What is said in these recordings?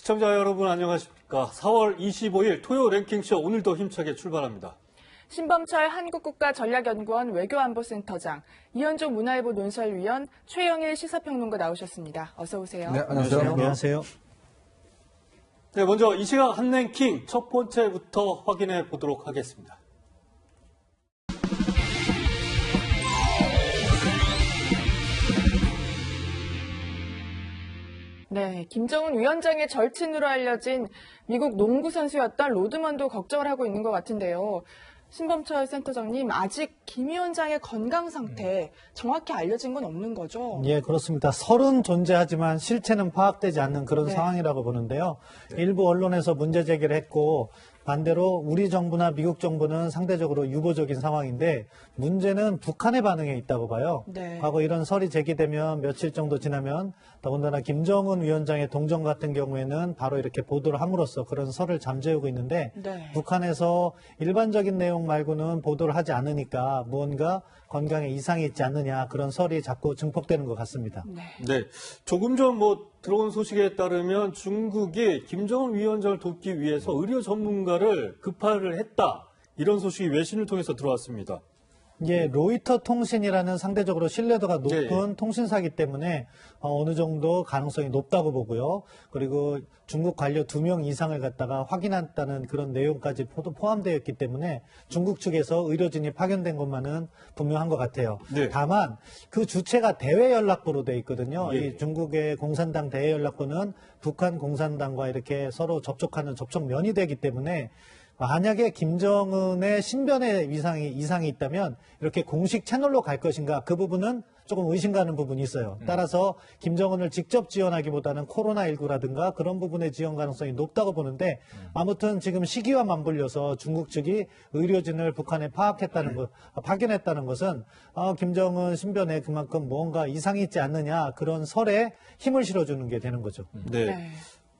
시청자 여러분 안녕하십니까. 4월 25일 토요 랭킹쇼 오늘도 힘차게 출발합니다. 신범철 한국국가전략연구원 외교안보센터장, 이현종 문화일보 논설위원, 최영일 시사평론가 나오셨습니다. 어서 오세요. 네, 안녕하세요. 안녕하세요. 네, 먼저 이 시각 한 랭킹 첫 번째부터 확인해 보도록 하겠습니다. 네, 김정은 위원장의 절친으로 알려진 미국 농구 선수였던 로드먼도 걱정을 하고 있는 것 같은데요. 신범철 센터장님, 아직 김 위원장의 건강 상태 정확히 알려진 건 없는 거죠? 예, 그렇습니다. 설은 존재하지만 실체는 파악되지 않는 그런 네. 상황이라고 보는데요. 일부 언론에서 문제 제기를 했고 반대로 우리 정부나 미국 정부는 상대적으로 유보적인 상황인데 문제는 북한의 반응에 있다고 봐요. 네. 과거 이런 설이 제기되면 며칠 정도 지나면 더군다나 김정은 위원장의 동정 같은 경우에는 바로 이렇게 보도를 함으로써 그런 설을 잠재우고 있는데 네. 북한에서 일반적인 내용 말고는 보도를 하지 않으니까 무언가 건강에 이상이 있지 않느냐 그런 설이 자꾸 증폭되는 것 같습니다. 네. 네, 조금 전 들어온 소식에 따르면 중국이 김정은 위원장을 돕기 위해서 의료 전문가를 급파를 했다. 이런 소식이 외신을 통해서 들어왔습니다. 예, 로이터 통신이라는 상대적으로 신뢰도가 높은 네. 통신사이기 때문에 어느 정도 가능성이 높다고 보고요. 그리고 중국 관료 2명 이상을 갖다가 확인했다는 그런 내용까지 포함되어 있기 때문에 중국 측에서 의료진이 파견된 것만은 분명한 것 같아요. 네. 다만 그 주체가 대외연락부로 돼 있거든요. 예. 이 중국의 공산당 대외연락부는 북한 공산당과 이렇게 서로 접촉하는 접촉면이 되기 때문에 만약에 김정은의 신변에 이상이 있다면 이렇게 공식 채널로 갈 것인가 그 부분은 조금 의심가는 부분이 있어요. 따라서 김정은을 직접 지원하기보다는 코로나19라든가 그런 부분의 지원 가능성이 높다고 보는데 아무튼 지금 시기와 맞물려서 중국 측이 의료진을 북한에 파견했다는 것은 김정은 신변에 그만큼 뭔가 이상이 있지 않느냐 그런 설에 힘을 실어주는 게 되는 거죠. 네. 네.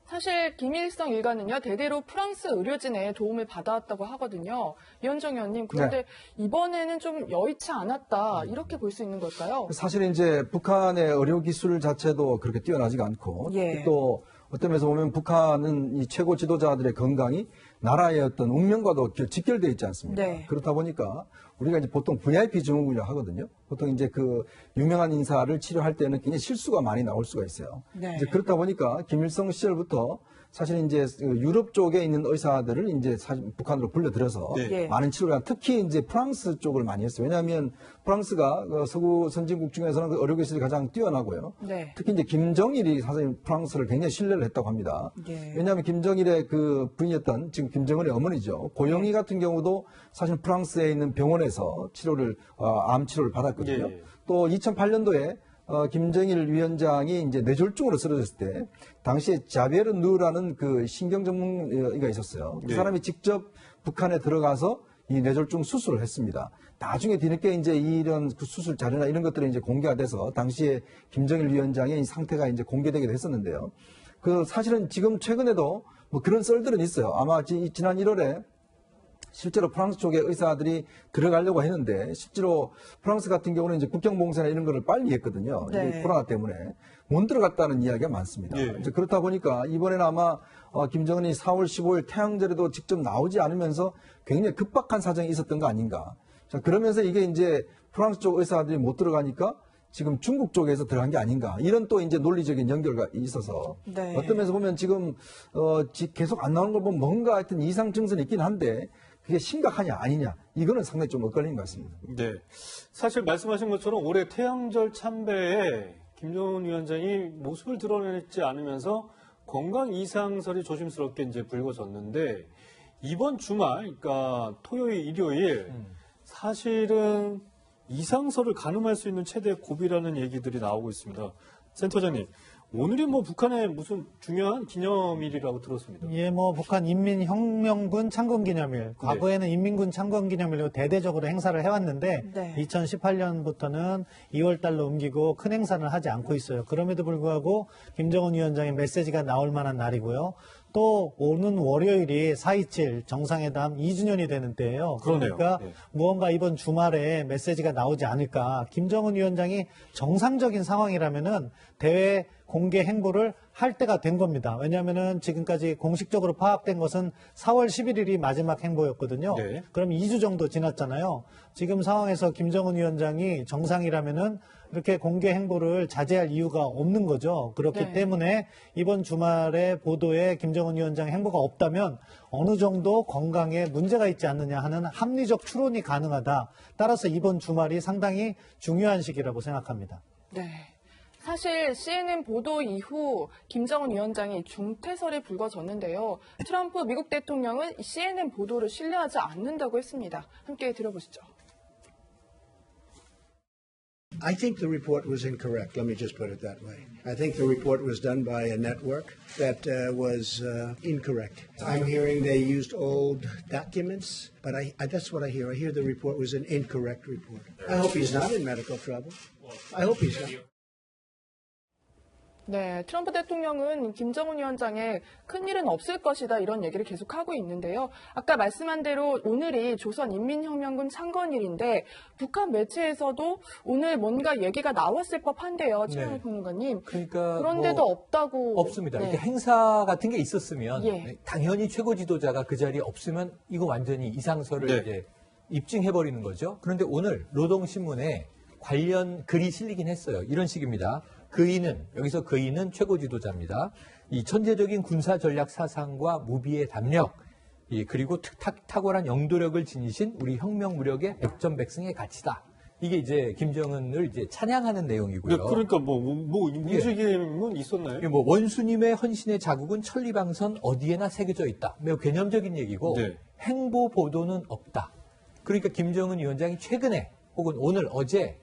사실 김일성 일가는요, 대대로 프랑스 의료진의 도움을 받아왔다고 하거든요. 이현정 의원님, 그런데 이번에는 좀 여의치 않았다, 이렇게 볼 수 있는 걸까요? 사실 이제 북한의 의료 기술 자체도 그렇게 뛰어나지가 않고 예. 또 어떤 면에서 보면 북한은 이 최고 지도자들의 건강이 나라의 어떤 운명과도 직결되어 있지 않습니까? 네. 그렇다 보니까 우리가 이제 보통 VIP 증후군이라고 하거든요. 보통 이제 그 유명한 인사를 치료할 때는 굉장히 실수가 많이 나올 수가 있어요. 네. 이제 그렇다 보니까 김일성 시절부터 사실 이제 유럽 쪽에 있는 의사들을 이제 사실 북한으로 불러들여서 네. 예. 많은 치료를 특히 이제 프랑스 쪽을 많이 했어요. 왜냐하면 프랑스가 서구 선진국 중에서는 그 의료 기술이 가장 뛰어나고요. 네. 특히 이제 김정일이 사실 프랑스를 굉장히 신뢰를 했다고 합니다. 예. 왜냐하면 김정일의 그 부인이었던 지금 김정은의 어머니죠. 고영희 같은 경우도 사실 프랑스에 있는 병원에서 암 치료를 받았거든요. 예. 또 2008년도에 김정일 위원장이 이제 뇌졸중으로 쓰러졌을 때 당시에 자베르 누라는 그 신경 전문의가 있었어요. 그 네. 사람이 직접 북한에 들어가서 이 뇌졸중 수술을 했습니다. 나중에 뒤늦게 이제 이런 그 수술 자료나 이런 것들이 이제 공개가 돼서 당시에 김정일 위원장의 이 상태가 이제 공개되기도 했었는데요. 그 사실은 지금 최근에도 뭐 그런 썰들은 있어요. 아마 지난 1월에 실제로 프랑스 쪽의 의사들이 들어가려고 했는데 실제로 프랑스 같은 경우는 이제 국경봉쇄나 이런 거를 빨리 했거든요. 네. 이제 코로나 때문에 못 들어갔다는 이야기가 많습니다. 예. 이제 그렇다 보니까 이번에는 아마 김정은이 4월 15일 태양절에도 직접 나오지 않으면서 굉장히 급박한 사정이 있었던 거 아닌가. 자, 그러면서 이게 이제 프랑스 쪽 의사들이 못 들어가니까 지금 중국 쪽에서 들어간 게 아닌가. 이런 또 이제 논리적인 연결가 있어서 네. 어떤 면에서 보면 지금 계속 안 나오는 걸 보면 뭔가 하여튼 이상 증상이 있긴 한데 그게 심각하냐 아니냐 이거는 상당히 좀 엇갈리는 것 같습니다. 네. 사실 말씀하신 것처럼 올해 태양절 참배에 김정은 위원장이 모습을 드러내지 않으면서 건강 이상설이 조심스럽게 이제 불거졌는데 이번 주말, 그러니까 토요일, 일요일 사실은 이상설을 가늠할 수 있는 최대 고비라는 얘기들이 나오고 있습니다. 센터장님, 오늘이 뭐 북한의 무슨 중요한 기념일이라고 들었습니다. 예, 뭐 북한 인민혁명군 창건기념일, 과거에는 인민군 창건기념일로 대대적으로 행사를 해왔는데 네. 2018년부터는 2월 달로 옮기고 큰 행사는 하지 않고 있어요. 그럼에도 불구하고 김정은 위원장의 메시지가 나올 만한 날이고요. 또 오는 월요일이 4.27 정상회담 2주년이 되는 때예요. 그러네요. 그러니까 네. 무언가 이번 주말에 메시지가 나오지 않을까. 김정은 위원장이 정상적인 상황이라면은 대외 공개 행보를 할 때가 된 겁니다. 왜냐하면은 지금까지 공식적으로 파악된 것은 4월 11일이 마지막 행보였거든요. 네. 그럼 2주 정도 지났잖아요. 지금 상황에서 김정은 위원장이 정상이라면은 이렇게 공개 행보를 자제할 이유가 없는 거죠. 그렇기 네. 때문에 이번 주말에 보도에 김정은 위원장 행보가 없다면 어느 정도 건강에 문제가 있지 않느냐 하는 합리적 추론이 가능하다. 따라서 이번 주말이 상당히 중요한 시기라고 생각합니다. 네. 사실 CNN 보도 이후 김정은 위원장이 중퇴설이 불거졌는데요. 트럼프 미국 대통령은 CNN 보도를 신뢰하지 않는다고 했습니다. 함께 들어보시죠. I think the report was incorrect. Let me just put it that way. I think the report was done by a network that was incorrect. I'm hearing they used old documents, but that's what I hear. I hear the report was an incorrect report. I hope he's not in medical trouble. I hope he's not. 네, 트럼프 대통령은 김정은 위원장의 큰일은 없을 것이다 이런 얘기를 계속하고 있는데요. 아까 말씀한 대로 오늘이 조선인민혁명군 창건일인데 북한 매체에서도 오늘 뭔가 얘기가 나왔을 법한데요. 최영일 평론가님. 그러니까 그런데도 없다고. 없습니다. 네. 이렇게 행사 같은 게 있었으면 예. 당연히 최고 지도자가 그 자리에 없으면 이거 완전히 이상설을 네. 이제 입증해버리는 거죠. 그런데 오늘 노동신문에 관련 글이 실리긴 했어요. 이런 식입니다. 여기서 그이는 최고 지도자입니다. 이 천재적인 군사 전략 사상과 무비의 담력, 그리고 탁월한 영도력을 지니신 우리 혁명 무력의 백전백승의 가치다. 이게 이제 김정은을 이제 찬양하는 내용이고요. 네, 그러니까 움직임은 있었나요? 이게 뭐 원수님의 헌신의 자국은 천리방선 어디에나 새겨져 있다. 매우 개념적인 얘기고 네. 행보 보도는 없다. 그러니까 김정은 위원장이 최근에 혹은 오늘 어제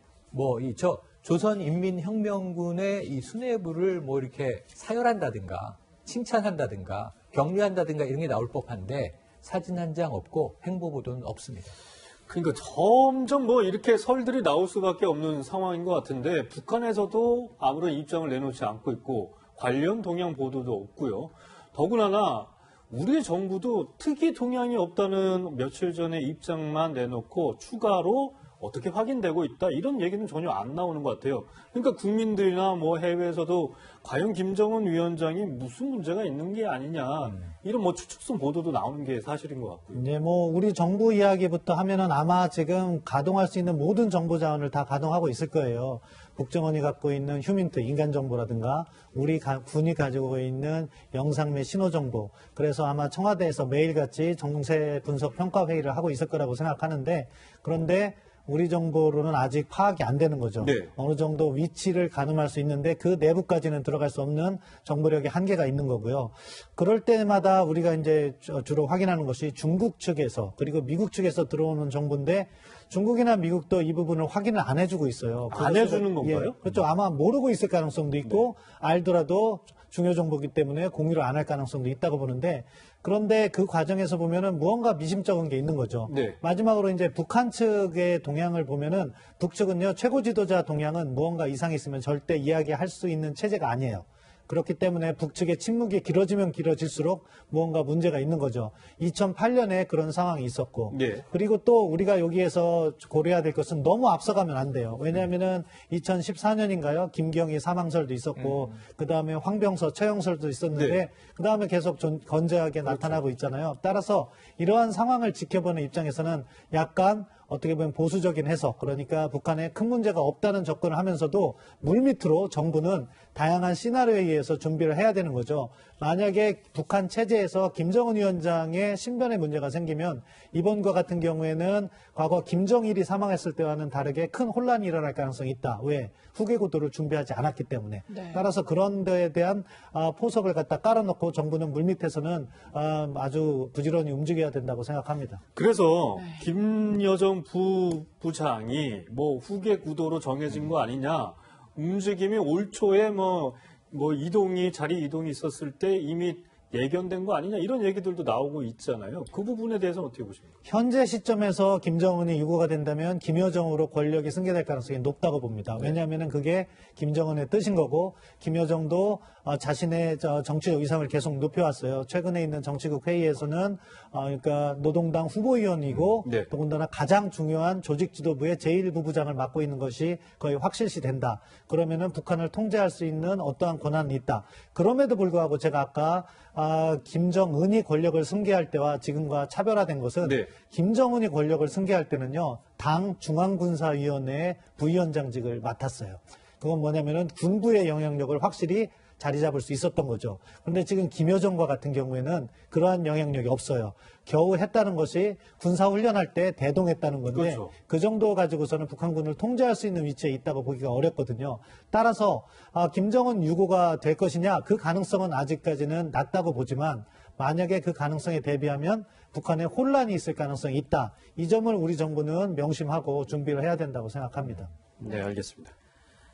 조선인민혁명군의 이 수뇌부를 이렇게 사열한다든가 칭찬한다든가 격려한다든가 이런 게 나올 법한데 사진 한 장 없고 행보 보도는 없습니다. 그러니까 점점 이렇게 설들이 나올 수밖에 없는 상황인 것 같은데 북한에서도 아무런 입장을 내놓지 않고 있고 관련 동향 보도도 없고요. 더구나 우리 정부도 특이 동향이 없다는 며칠 전에 입장만 내놓고 추가로 어떻게 확인되고 있다 이런 얘기는 전혀 안 나오는 것 같아요. 그러니까 국민들이나 해외에서도 과연 김정은 위원장이 무슨 문제가 있는 게 아니냐 이런 추측성 보도도 나오는 게 사실인 것 같고요. 이제 우리 정부 이야기부터 하면은 아마 지금 가동할 수 있는 모든 정보 자원을 다 가동하고 있을 거예요. 국정원이 갖고 있는 휴민트, 인간정보라든가 우리 군이 가지고 있는 영상매 신호정보. 그래서 아마 청와대에서 매일같이 정세 분석 평가 회의를 하고 있을 거라고 생각하는데 그런데 우리 정보로는 아직 파악이 안 되는 거죠. 네. 어느 정도 위치를 가늠할 수 있는데 그 내부까지는 들어갈 수 없는 정보력의 한계가 있는 거고요. 그럴 때마다 우리가 이제 주로 확인하는 것이 중국 측에서 그리고 미국 측에서 들어오는 정보인데 중국이나 미국도 이 부분을 확인을 안 해주고 있어요. 안 해주는 건가요? 예, 그렇죠. 아마 모르고 있을 가능성도 있고 알더라도 중요 정보이기 때문에 공유를 안 할 가능성도 있다고 보는데 그런데 그 과정에서 보면은 무언가 미심쩍은 게 있는 거죠. 네. 마지막으로 이제 북한 측의 동향을 보면은 북측은요 최고 지도자 동향은 무언가 이상이 있으면 절대 이야기할 수 있는 체제가 아니에요. 그렇기 때문에 북측의 침묵이 길어지면 길어질수록 무언가 문제가 있는 거죠. 2008년에 그런 상황이 있었고 네. 그리고 또 우리가 여기에서 고려해야 될 것은 너무 앞서가면 안 돼요. 왜냐하면은 2014년인가요? 김경희 사망설도 있었고 그다음에 황병서 처형설도 있었는데 네. 그다음에 계속 건재하게 나타나고 있잖아요. 따라서 이러한 상황을 지켜보는 입장에서는 약간 어떻게 보면 보수적인 해석, 그러니까 북한에 큰 문제가 없다는 접근을 하면서도 물밑으로 정부는 다양한 시나리오에 의해서 준비를 해야 되는 거죠. 만약에 북한 체제에서 김정은 위원장의 신변에 문제가 생기면 이번과 같은 경우에는 과거 김정일이 사망했을 때와는 다르게 큰 혼란이 일어날 가능성이 있다. 왜? 후계 구도를 준비하지 않았기 때문에. 네. 따라서 그런 데에 대한 포석을 갖다 깔아놓고 정부는 물밑에서는 아주 부지런히 움직여야 된다고 생각합니다. 그래서 김여정 부부장이 후계 구도로 정해진 거 아니냐. 움직임이 올 초에 자리 이동이 있었을 때 이미 예견된 거 아니냐 이런 얘기들도 나오고 있잖아요. 그 부분에 대해서는 어떻게 보십니까? 현재 시점에서 김정은이 유고가 된다면 김여정으로 권력이 승계될 가능성이 높다고 봅니다. 왜냐하면 그게 김정은의 뜻인 거고 김여정도 자신의 정치적 위상을 계속 높여왔어요. 최근에 있는 정치국 회의에서는 그러니까 노동당 후보위원이고 네. 더군다나 가장 중요한 조직 지도부의 제1부부장을 맡고 있는 것이 거의 확실시된다. 그러면은 북한을 통제할 수 있는 어떠한 권한이 있다. 그럼에도 불구하고 제가 아까 김정은이 권력을 승계할 때와 지금과 차별화된 것은 네. 김정은이 권력을 승계할 때는요, 당 중앙군사위원회 부위원장직을 맡았어요. 그건 뭐냐면은 군부의 영향력을 확실히 자리 잡을 수 있었던 거죠. 그런데 지금 김여정과 같은 경우에는 그러한 영향력이 없어요. 겨우 했다는 것이 군사훈련할 때 대동했다는 건데 그렇죠. 그 정도 가지고서는 북한군을 통제할 수 있는 위치에 있다고 보기가 어렵거든요. 따라서 김정은 유고가 될 것이냐 그 가능성은 아직까지는 낮다고 보지만 만약에 그 가능성에 대비하면 북한에 혼란이 있을 가능성이 있다. 이 점을 우리 정부는 명심하고 준비를 해야 된다고 생각합니다. 네, 알겠습니다.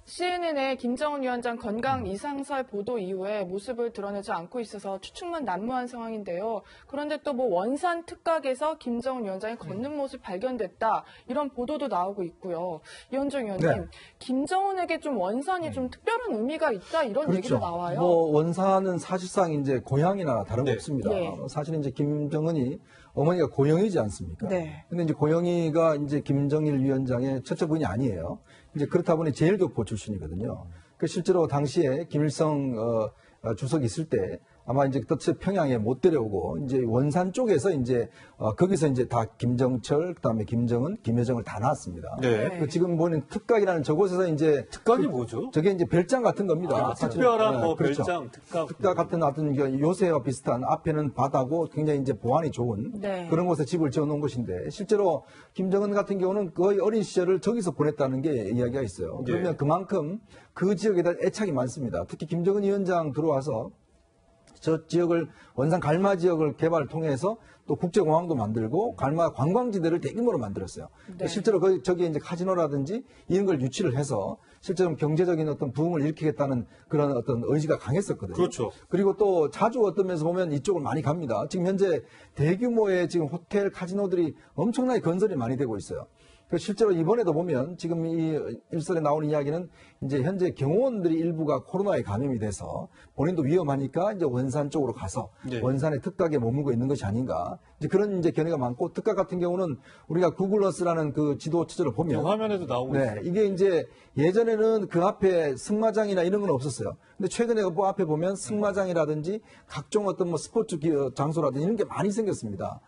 CNN의 김정은 위원장 건강 이상설 보도 이후에 모습을 드러내지 않고 있어서 추측만 난무한 상황인데요. 그런데 또 뭐 원산 특각에서 김정은 위원장이 걷는 모습 발견됐다 이런 보도도 나오고 있고요. 이현종 의원님, 네. 김정은에게 좀 원산이 좀 특별한 의미가 있다 이런 얘기도 나와요. 뭐 원산은 사실상 이제 고향이나 다름없습니다. 네. 사실 이제 김정은이 어머니가 고영이지 않습니까? 네. 근데 이제 고영이가 이제 김정일 위원장의 첫째 부인이 아니에요. 이제 그렇다 보니 제일교포 출신이거든요. 그 실제로 당시에 김일성 주석이 있을 때 아마 이제 그때 평양에 못 데려오고 이제 원산 쪽에서 이제 거기서 이제 다 김정철 그다음에 김정은, 김여정을 다 낳았습니다. 네. 그 지금 보는 특각이라는 저곳에서 이제 특각이 뭐죠? 저게 이제 별장 같은 겁니다. 사실은. 특별한 뭐 그렇죠. 별장, 특각. 특각 같은 어떤 요새와 비슷한 앞에는 바다고 굉장히 이제 보안이 좋은 네. 그런 곳에 집을 지어놓은 것인데 실제로 김정은 같은 경우는 거의 어린 시절을 저기서 보냈다는 게 이야기가 있어요. 네. 그러면 그만큼 그 지역에다 애착이 많습니다. 특히 김정은 위원장 들어와서 저 지역을 원산 갈마 지역을 개발을 통해서 또 국제공항도 만들고 갈마 관광지대를 대규모로 만들었어요. 네. 실제로 저기에 이제 카지노라든지 이런 걸 유치를 해서 실제로 경제적인 어떤 부흥을 일으키겠다는 그런 어떤 의지가 강했었거든요. 그렇죠. 그리고 또 자주 어떤 면에서 보면 이쪽을 많이 갑니다. 지금 현재 대규모의 지금 호텔 카지노들이 엄청나게 건설이 많이 되고 있어요. 실제로 이번에도 보면 지금 이 일설에 나오는 이야기는 이제 현재 경호원들이 일부가 코로나에 감염이 돼서 본인도 위험하니까 이제 원산 쪽으로 가서 네. 원산의 특각에 머물고 있는 것이 아닌가. 이제 그런 이제 견해가 많고 특각 같은 경우는 우리가 구글어스라는 그 지도 체제를 보면 화면에도 나오고 네, 있어요. 이게 이제 예전에는 그 앞에 승마장이나 이런 건 없었어요. 근데 최근에 그 앞에 보면 승마장이라든지 각종 어떤 뭐 스포츠 장소라든지 이런 게 많이 생겼습니다.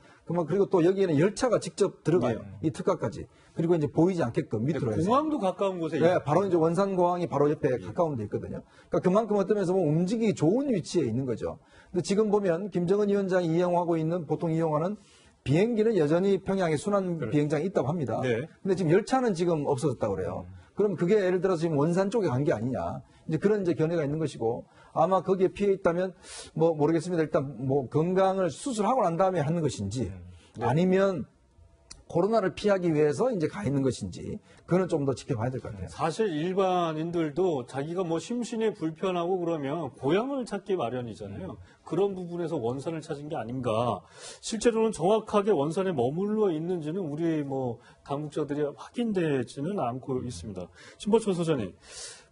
그리고 또 여기에는 열차가 직접 들어가요. 이 특각까지. 그리고 이제 보이지 않게끔 밑으로 해서. 공항도 가까운 곳에 네, 바로 이제 원산공항이 바로 옆에 가까운 데 있거든요. 그러니까 그만큼 어떤 면에서 보면 움직이기 좋은 위치에 있는 거죠. 근데 지금 보면 김정은 위원장이 이용하고 있는 보통 이용하는 비행기는 여전히 평양에 순환 비행장이 있다고 합니다. 네. 근데 지금 열차는 지금 없어졌다고 그래요. 그럼 그게 예를 들어서 지금 원산 쪽에 간 게 아니냐. 이제 그런 이제 견해가 있는 것이고 아마 거기에 피해 있다면 뭐 모르겠습니다. 일단 뭐 건강을 수술하고 난 다음에 하는 것인지 아니면 코로나를 피하기 위해서 이제 가 있는 것인지 그거는 좀 더 지켜봐야 될 것 같아요. 사실 일반인들도 자기가 뭐 심신이 불편하고 그러면 고향을 찾기 마련이잖아요. 그런 부분에서 원산을 찾은 게 아닌가. 실제로는 정확하게 원산에 머물러 있는지는 우리 뭐 당국자들이 확인되지는 않고 있습니다. 신보철 소장님,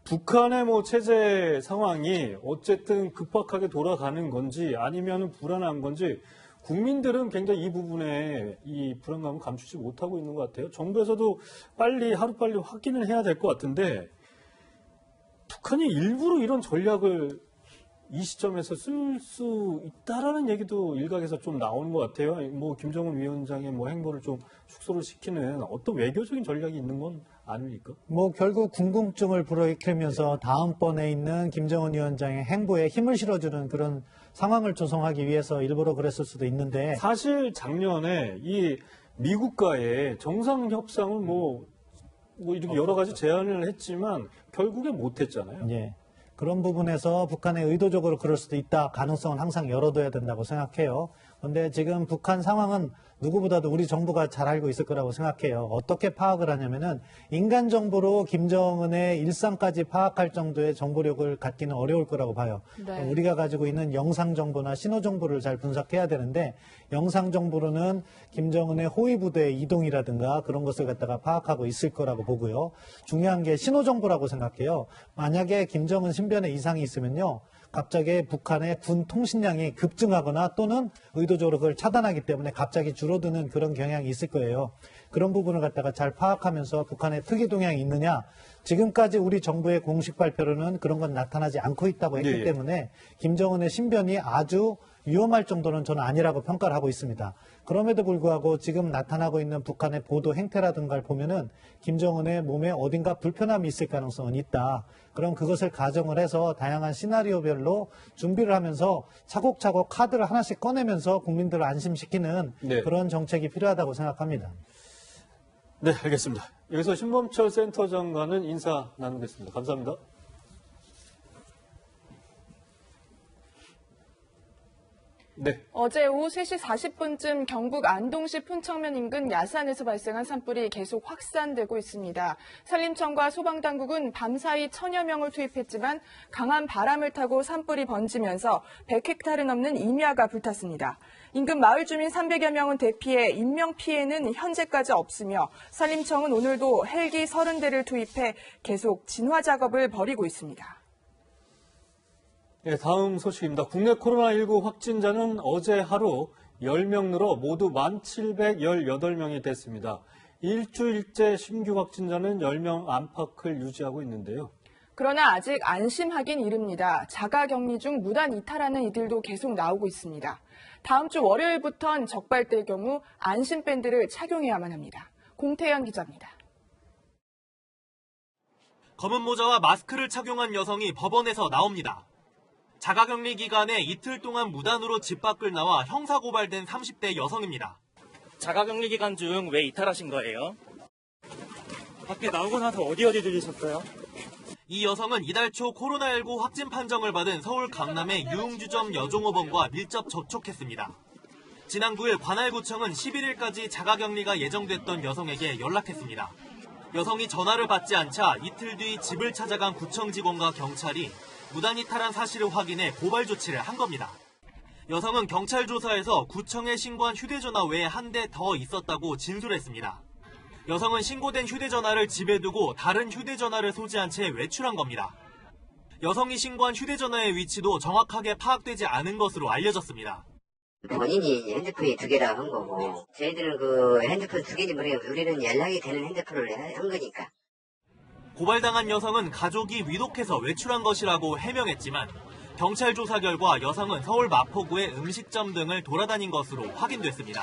북한의 뭐 체제 상황이 어쨌든 급박하게 돌아가는 건지 아니면 불안한 건지 국민들은 굉장히 이 부분에 이 불안감을 감추지 못하고 있는 것 같아요. 정부에서도 하루빨리 확인을 해야 될 것 같은데 북한이 일부러 이런 전략을 이 시점에서 쓸 수 있다라는 얘기도 일각에서 좀 나오는 것 같아요. 뭐 김정은 위원장의 뭐 행보를 좀 축소를 시키는 어떤 외교적인 전략이 있는 건 아닙니까? 뭐 결국 궁금증을 불어일으키면서 다음번에 있는 김정은 위원장의 행보에 힘을 실어주는 그런 상황을 조성하기 위해서 일부러 그랬을 수도 있는데 사실 작년에 이 미국과의 정상 협상을 뭐 이렇게 여러 가지 제안을 했지만 결국에 못 했잖아요. 예. 그런 부분에서 북한에 의도적으로 그럴 수도 있다 가능성은 항상 열어둬야 된다고 생각해요. 그런데 지금 북한 상황은 누구보다도 우리 정부가 잘 알고 있을 거라고 생각해요. 어떻게 파악을 하냐면은 인간 정보로 김정은의 일상까지 파악할 정도의 정보력을 갖기는 어려울 거라고 봐요. 네. 우리가 가지고 있는 영상 정보나 신호 정보를 잘 분석해야 되는데 영상 정보로는 김정은의 호위 부대의 이동이라든가 그런 것을 갖다가 파악하고 있을 거라고 보고요. 중요한 게 신호 정보라고 생각해요. 만약에 김정은 신변에 이상이 있으면요. 갑자기 북한의 군 통신량이 급증하거나 또는 의도적으로 그걸 차단하기 때문에 갑자기 줄어드는 그런 경향이 있을 거예요. 그런 부분을 갖다가 잘 파악하면서 북한의 특이 동향이 있느냐. 지금까지 우리 정부의 공식 발표로는 그런 건 나타나지 않고 있다고 했기 예, 예. 때문에 김정은의 신변이 아주 위험할 정도는 저는 아니라고 평가를 하고 있습니다. 그럼에도 불구하고 지금 나타나고 있는 북한의 보도 행태라든가를 보면은 김정은의 몸에 어딘가 불편함이 있을 가능성은 있다. 그럼 그것을 가정을 해서 다양한 시나리오별로 준비를 하면서 차곡차곡 카드를 하나씩 꺼내면서 국민들을 안심시키는 네. 그런 정책이 필요하다고 생각합니다. 네, 알겠습니다. 여기서 신범철 센터장과는 인사 나누겠습니다. 감사합니다. 네. 어제 오후 3시 40분쯤 경북 안동시 푼청면 인근 야산에서 발생한 산불이 계속 확산되고 있습니다. 산림청과 소방당국은 밤사이 1000여 명을 투입했지만 강한 바람을 타고 산불이 번지면서 100헥타르 넘는 임야가 불탔습니다. 인근 마을 주민 300여 명은 대피해 인명피해는 현재까지 없으며 산림청은 오늘도 헬기 30대를 투입해 계속 진화 작업을 벌이고 있습니다. 네, 다음 소식입니다. 국내 코로나19 확진자는 어제 하루 10명 늘어 모두 1,718명이 됐습니다. 일주일째 신규 확진자는 10명 안팎을 유지하고 있는데요. 그러나 아직 안심하긴 이릅니다. 자가격리 중 무단 이탈하는 이들도 계속 나오고 있습니다. 다음 주 월요일부턴 적발될 경우 안심밴드를 착용해야만 합니다. 공태현 기자입니다. 검은 모자와 마스크를 착용한 여성이 법원에서 나옵니다. 자가격리 기간에 이틀 동안 무단으로 집 밖을 나와 형사고발된 30대 여성입니다. 자가격리 기간 중 왜 이탈하신 거예요? 밖에 나오고 나서 어디 들리셨어요? 이 여성은 이달 초 코로나19 확진 판정을 받은 서울 강남의 유흥주점 여종업원과 밀접 접촉했습니다. 지난 9일 관할구청은 11일까지 자가격리가 예정됐던 여성에게 연락했습니다. 여성이 전화를 받지 않자 이틀 뒤 집을 찾아간 구청 직원과 경찰이 무단 이탈한 사실을 확인해 고발 조치를 한 겁니다. 여성은 경찰 조사에서 구청에 신고한 휴대전화 외에 한 대 더 있었다고 진술했습니다. 여성은 신고된 휴대전화를 집에 두고 다른 휴대전화를 소지한 채 외출한 겁니다. 여성이 신고한 휴대전화의 위치도 정확하게 파악되지 않은 것으로 알려졌습니다. 본인이 핸드폰이 2개라 한 거고 저희들은 그 핸드폰 2개인지 모르겠고 우리는 연락이 되는 핸드폰을 한 거니까. 고발당한 여성은 가족이 위독해서 외출한 것이라고 해명했지만 경찰 조사 결과 여성은 서울 마포구의 음식점 등을 돌아다닌 것으로 확인됐습니다.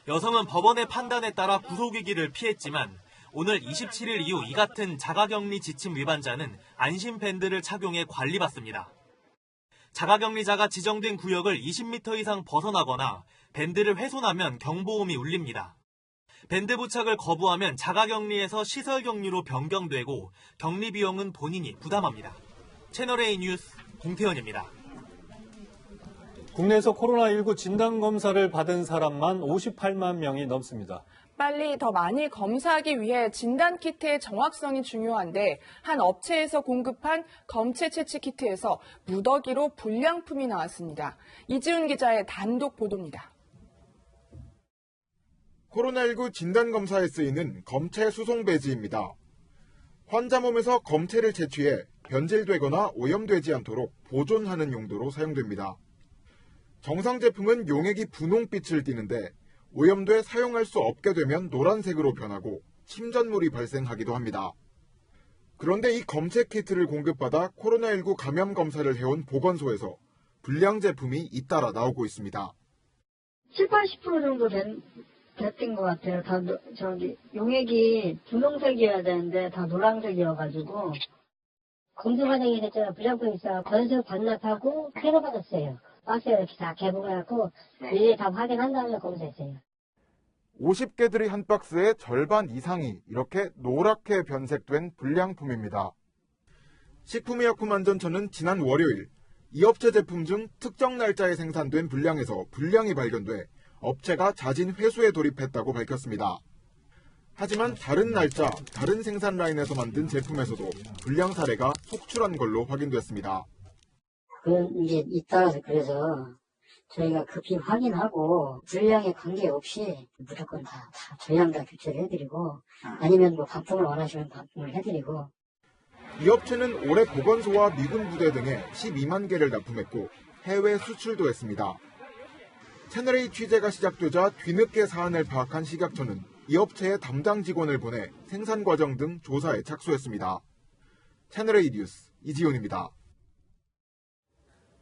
여성은 법원의 판단에 따라 구속이기를 피했지만 오늘 27일 이후 이 같은 자가격리 지침 위반자는 안심밴드를 착용해 관리받습니다. 자가격리자가 지정된 구역을 20m 이상 벗어나거나 밴드를 훼손하면 경보음이 울립니다. 밴드 부착을 거부하면 자가격리에서 시설격리로 변경되고 격리 비용은 본인이 부담합니다. 채널A 뉴스 공태현입니다. 국내에서 코로나19 진단검사를 받은 사람만 58만 명이 넘습니다. 빨리 더 많이 검사하기 위해 진단키트의 정확성이 중요한데 한 업체에서 공급한 검체 채취 키트에서 무더기로 불량품이 나왔습니다. 이지훈 기자의 단독 보도입니다. 코로나19 진단검사에 쓰이는 검체 수송 배지입니다. 환자 몸에서 검체를 채취해 변질되거나 오염되지 않도록 보존하는 용도로 사용됩니다. 정상 제품은 용액이 분홍빛을 띠는데 오염돼 사용할 수 없게 되면 노란색으로 변하고 침전물이 발생하기도 합니다. 그런데 이 검체 키트를 공급받아 코로나19 감염 검사를 해온 보건소에서 불량 제품이 잇따라 나오고 있습니다. 70, 80% 정도 됐던 것 같아요. 다 용액이 분홍색이어야 되는데 다 노란색이어가지고 검수 과정이 됐잖아요. 불량품이 있어. 건수 반납하고 폐로 받았어요. 박스에 이렇게 다 개봉해갖고 일일이 다 확인한 다음에 검사했어요. 50개들이 한 박스의 절반 이상이 이렇게 노랗게 변색된 불량품입니다. 식품의약품안전처는 지난 월요일 이 업체 제품 중 특정 날짜에 생산된 불량에서 불량이 발견돼 업체가 자진 회수에 돌입했다고 밝혔습니다. 하지만 다른 날짜, 다른 생산 라인에서 만든 제품에서도 불량 사례가 속출한 걸로 확인됐습니다. 이제 잇따라서 그래서 저희가 급히 확인하고 불량에 관계없이 무조건 다 저희랑 다 교체를 해드리고 아니면 뭐 반품을 원하시면 반품을 해드리고. 이 업체는 올해 보건소와 미군 부대 등에 12만 개를 납품했고 해외 수출도 했습니다. 채널A 취재가 시작되자 뒤늦게 사안을 파악한 식약처는 이 업체의 담당 직원을 보내 생산 과정 등 조사에 착수했습니다. 채널A 뉴스 이지훈입니다.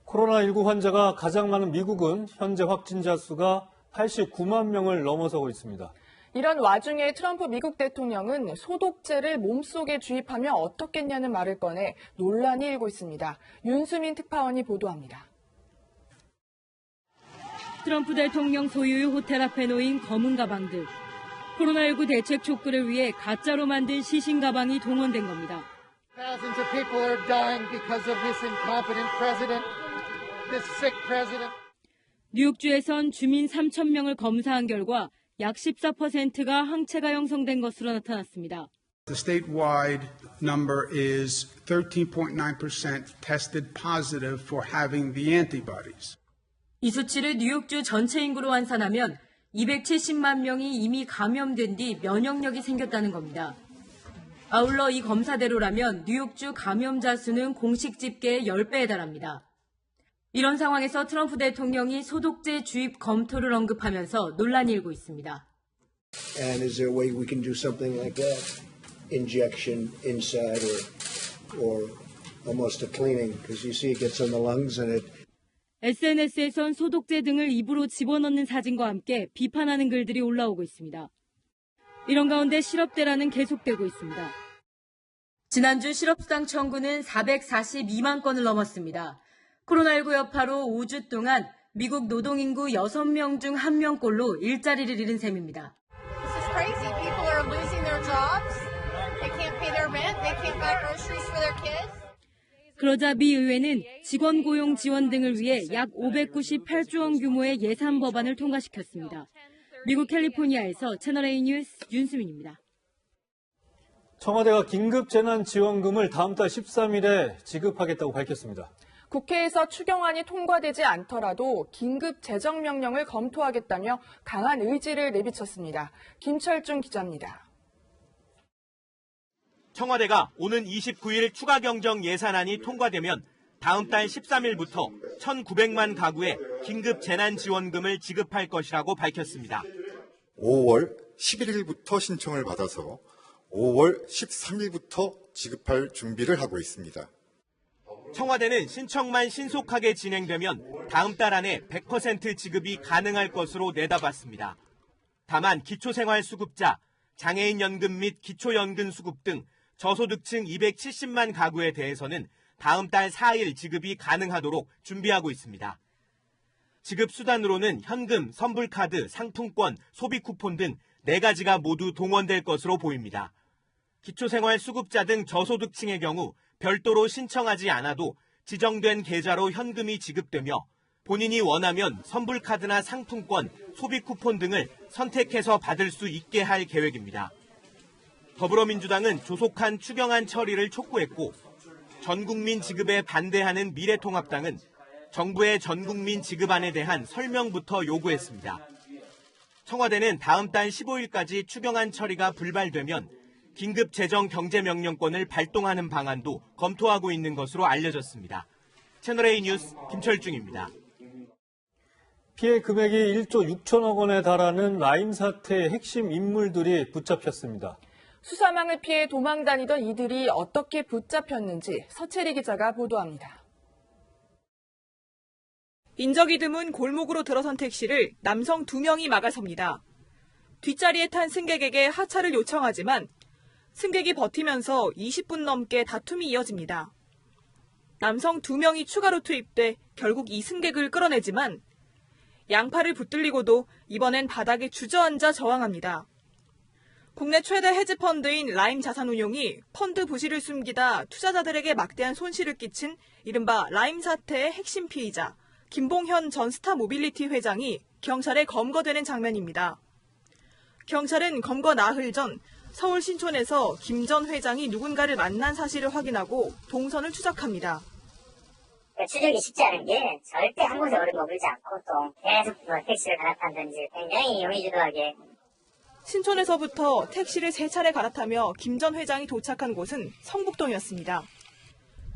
코로나19 환자가 가장 많은 미국은 현재 확진자 수가 89만 명을 넘어서고 있습니다. 이런 와중에 트럼프 미국 대통령은 소독제를 몸속에 주입하면 어떻겠냐는 말을 꺼내 논란이 일고 있습니다. 윤수민 특파원이 보도합니다. 트럼프 대통령 소유의 호텔 앞에 놓인 검은 가방들. 코로나19 대책 촉구를 위해 가짜로 만든 시신 가방이 동원된 겁니다. Thousands of people are dying because of this incompetent president, this sick president. 뉴욕주에선 주민 3,000명을 검사한 결과 약 14%가 항체가 형성된 것으로 나타났습니다. The statewide number is 13.9% tested positive for having the antibodies. 이 수치를 뉴욕주 전체 인구로 환산하면 270만 명이 이미 감염된 뒤 면역력이 생겼다는 겁니다. 아울러 이 검사대로라면 뉴욕주 감염자 수는 공식 집계의 10배에 달합니다. 이런 상황에서 트럼프 대통령이 소독제 주입 검토를 언급하면서 논란이 일고 있습니다. And is there a way we can do something like that? Injection inside or almost a cleaning because you see it gets on the lungs and it SNS에선 소독제 등을 입으로 집어넣는 사진과 함께 비판하는 글들이 올라오고 있습니다. 이런 가운데 실업대란은 계속되고 있습니다. 지난주 실업수당 청구는 442만 건을 넘었습니다. 코로나19 여파로 5주 동안 미국 노동인구 6명 중 1명꼴로 일자리를 잃은 셈입니다. This is crazy. People are losing their jobs. They can't pay their rent. They can't buy groceries for their kids. 그러자 미 의회는 직원 고용 지원 등을 위해 약 598조 원 규모의 예산 법안을 통과시켰습니다. 미국 캘리포니아에서 채널A 뉴스 윤수민입니다. 청와대가 긴급재난지원금을 다음 달 13일에 지급하겠다고 밝혔습니다. 국회에서 추경안이 통과되지 않더라도 긴급 재정명령을 검토하겠다며 강한 의지를 내비쳤습니다. 김철중 기자입니다. 청와대가 오는 29일 추가 경정 예산안이 통과되면 다음 달 13일부터 1,900만 가구에 긴급 재난지원금을 지급할 것이라고 밝혔습니다. 5월 11일부터 신청을 받아서 5월 13일부터 지급할 준비를 하고 있습니다. 청와대는 신청만 신속하게 진행되면 다음 달 안에 100% 지급이 가능할 것으로 내다봤습니다. 다만 기초생활수급자, 장애인연금 및 기초연금수급 등 저소득층 270만 가구에 대해서는 다음 달 4일 지급이 가능하도록 준비하고 있습니다. 지급 수단으로는 현금, 선불카드, 상품권, 소비쿠폰 등 4가지가 모두 동원될 것으로 보입니다. 기초생활수급자 등 저소득층의 경우 별도로 신청하지 않아도 지정된 계좌로 현금이 지급되며 본인이 원하면 선불카드나 상품권, 소비쿠폰 등을 선택해서 받을 수 있게 할 계획입니다. 더불어민주당은 조속한 추경안 처리를 촉구했고 전국민 지급에 반대하는 미래통합당은 정부의 전국민 지급안에 대한 설명부터 요구했습니다. 청와대는 다음 달 15일까지 추경안 처리가 불발되면 긴급 재정 경제명령권을 발동하는 방안도 검토하고 있는 것으로 알려졌습니다. 채널A 뉴스 김철중입니다. 피해 금액이 1조 6천억 원에 달하는 라임 사태의 핵심 인물들이 붙잡혔습니다. 수사망을 피해 도망 다니던 이들이 어떻게 붙잡혔는지 서채리 기자가 보도합니다. 인적이 드문 골목으로 들어선 택시를 남성 2명이 막아섭니다. 뒷자리에 탄 승객에게 하차를 요청하지만 승객이 버티면서 20분 넘게 다툼이 이어집니다. 남성 2명이 추가로 투입돼 결국 이 승객을 끌어내지만 양팔을 붙들리고도 이번엔 바닥에 주저앉아 저항합니다. 국내 최대 헤지펀드인 라임 자산운용이 펀드 부실을 숨기다 투자자들에게 막대한 손실을 끼친 이른바 라임 사태의 핵심 피의자 김봉현 전 스타모빌리티 회장이 경찰에 검거되는 장면입니다. 경찰은 검거 나흘 전 서울 신촌에서 김 전 회장이 누군가를 만난 사실을 확인하고 동선을 추적합니다. 추적이 쉽지 않은 게 절대 한 곳에 오래 머물지 않고 또 계속 택시를 갈아탄다든지 굉장히 용의주도하게. 신촌에서부터 택시를 3차례 갈아타며 김 전 회장이 도착한 곳은 성북동이었습니다.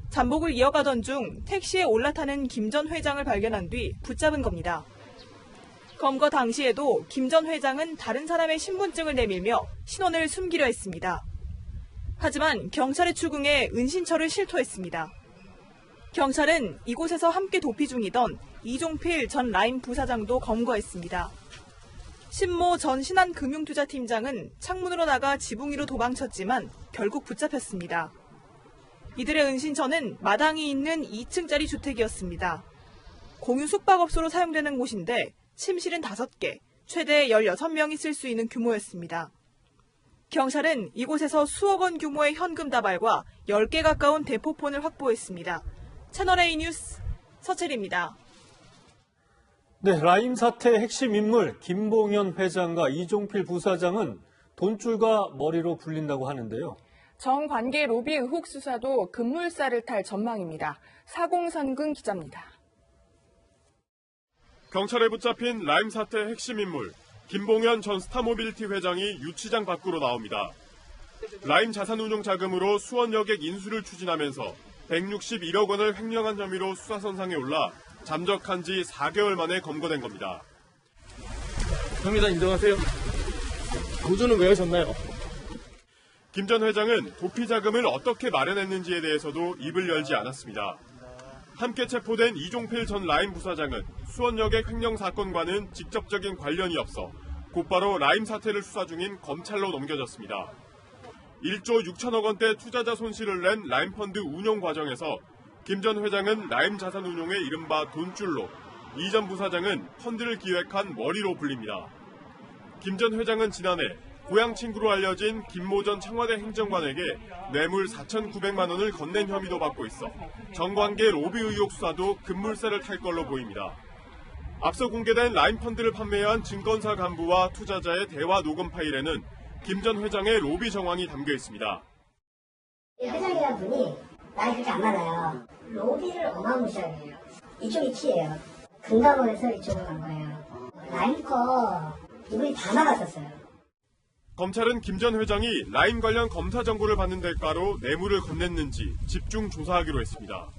잠복을 이어가던 중 택시에 올라타는 김 전 회장을 발견한 뒤 붙잡은 겁니다. 검거 당시에도 김 전 회장은 다른 사람의 신분증을 내밀며 신원을 숨기려 했습니다. 하지만 경찰의 추궁에 은신처를 실토했습니다. 경찰은 이곳에서 함께 도피 중이던 이종필 전 라임 부사장도 검거했습니다. 신모 전 신한금융투자팀장은 창문으로 나가 지붕 위로 도망쳤지만 결국 붙잡혔습니다. 이들의 은신처는 마당이 있는 2층짜리 주택이었습니다. 공유 숙박업소로 사용되는 곳인데 침실은 5개, 최대 16명이 쓸 수 있는 규모였습니다. 경찰은 이곳에서 수억 원 규모의 현금 다발과 10개 가까운 대포폰을 확보했습니다. 채널A 뉴스 서채리입니다. 네, 라임 사태의 핵심 인물 김봉현 회장과 이종필 부사장은 돈줄과 머리로 불린다고 하는데요. 정관계 로비 의혹 수사도 급물살을 탈 전망입니다. 사공선근 기자입니다. 경찰에 붙잡힌 라임 사태 핵심 인물 김봉현 전 스타모빌리티 회장이 유치장 밖으로 나옵니다. 라임 자산운용 자금으로 수원 여객 인수를 추진하면서 161억 원을 횡령한 혐의로 수사선상에 올라 잠적한 지 4개월 만에 검거된 겁니다. 경비단 인정하세요. 보조는 왜 하셨나요? 김 전 회장은 도피 자금을 어떻게 마련했는지에 대해서도 입을 열지 않았습니다. 함께 체포된 이종필 전 라임 부사장은 수원 여객 횡령 사건과는 직접적인 관련이 없어 곧바로 라임 사태를 수사 중인 검찰로 넘겨졌습니다. 1조 6천억 원대 투자자 손실을 낸 라임펀드 운용 과정에서 김 전 회장은 라임 자산운용의 이른바 돈줄로, 이 전 부사장은 펀드를 기획한 머리로 불립니다. 김 전 회장은 지난해 고향 친구로 알려진 김모 전 청와대 행정관에게 뇌물 4,900만 원을 건넨 혐의도 받고 있어 정관계 로비 의혹 수사도 급물살을 탈 걸로 보입니다. 앞서 공개된 라임펀드를 판매한 증권사 간부와 투자자의 대화 녹음 파일에는 김 전 회장의 로비 정황이 담겨 있습니다. 회장이라는 분이 나이 그렇게 안 많아요. 로비를 어마무시하게 해요. 이쪽이 키예요. 금감원에서 이쪽으로 간 거예요. 라임 거 이분이 다 나갔었어요. 검찰은 김 전 회장이 라임 관련 검사 정보를 받는 대가로 뇌물을 건넸는지 집중 조사하기로 했습니다.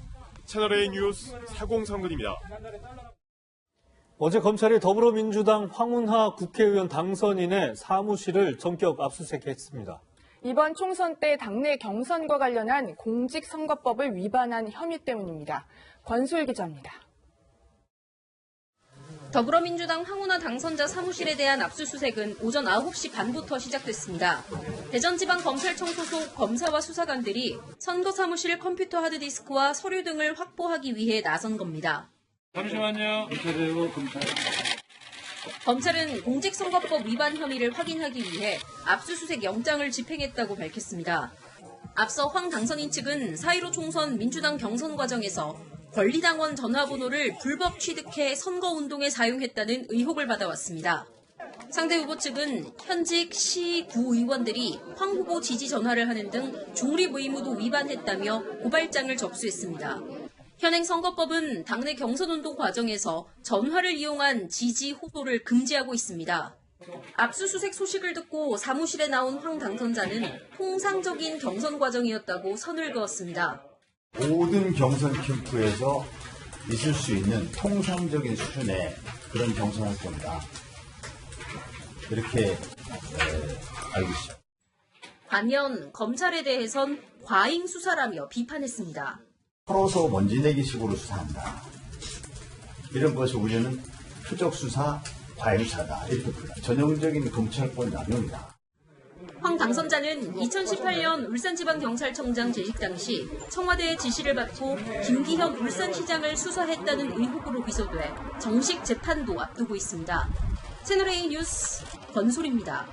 채널A 뉴스 사공선근입니다. 어제 검찰이 더불어민주당 황운하 국회의원 당선인의 사무실을 전격 압수수색했습니다. 이번 총선 때 당내 경선과 관련한 공직선거법을 위반한 혐의 때문입니다. 권솔 기자입니다. 더불어민주당 황운하 당선자 사무실에 대한 압수수색은 오전 9시 반부터 시작됐습니다. 대전지방검찰청 소속 검사와 수사관들이 선거 사무실 컴퓨터 하드디스크와 서류 등을 확보하기 위해 나선 겁니다. 잠시만요. 검찰은 공직선거법 위반 혐의를 확인하기 위해 압수수색 영장을 집행했다고 밝혔습니다. 앞서 황 당선인 측은 4.15 총선 민주당 경선 과정에서 권리당원 전화번호를 불법 취득해 선거운동에 사용했다는 의혹을 받아왔습니다. 상대 후보 측은 현직 시, 구 의원들이 황 후보 지지 전화를 하는 등 중립 의무도 위반했다며 고발장을 접수했습니다. 현행 선거법은 당내 경선운동 과정에서 전화를 이용한 지지 후보를 금지하고 있습니다. 압수수색 소식을 듣고 사무실에 나온 황 당선자는 통상적인 경선 과정이었다고 선을 그었습니다. 모든 경선 캠프에서 있을 수 있는 통상적인 수준의 그런 경선 활동이다. 이렇게 알고 있습니다. 반면 검찰에 대해선 과잉 수사라며 비판했습니다. 털어서 먼지 내기 식으로 수사한다. 이런 것을 우리는 표적 수사, 과잉 수사다. 이렇게 봅니다. 전형적인 검찰권 남용이다. 황 당선자는 2018년 울산지방경찰청장 재직 당시 청와대의 지시를 받고 김기현 울산시장을 수사했다는 의혹으로 기소돼 정식 재판도 앞두고 있습니다. 채널A 뉴스 권솔입니다.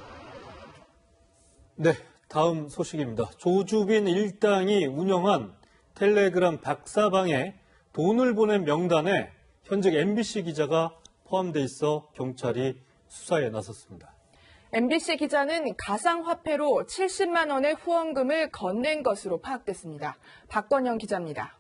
네, 다음 소식입니다. 조주빈 일당이 운영한 텔레그램 박사방에 돈을 보낸 명단에 현직 MBC 기자가 포함돼 있어 경찰이 수사에 나섰습니다. MBC 기자는 가상화폐로 70만 원의 후원금을 건넨 것으로 파악됐습니다. 박건영 기자입니다.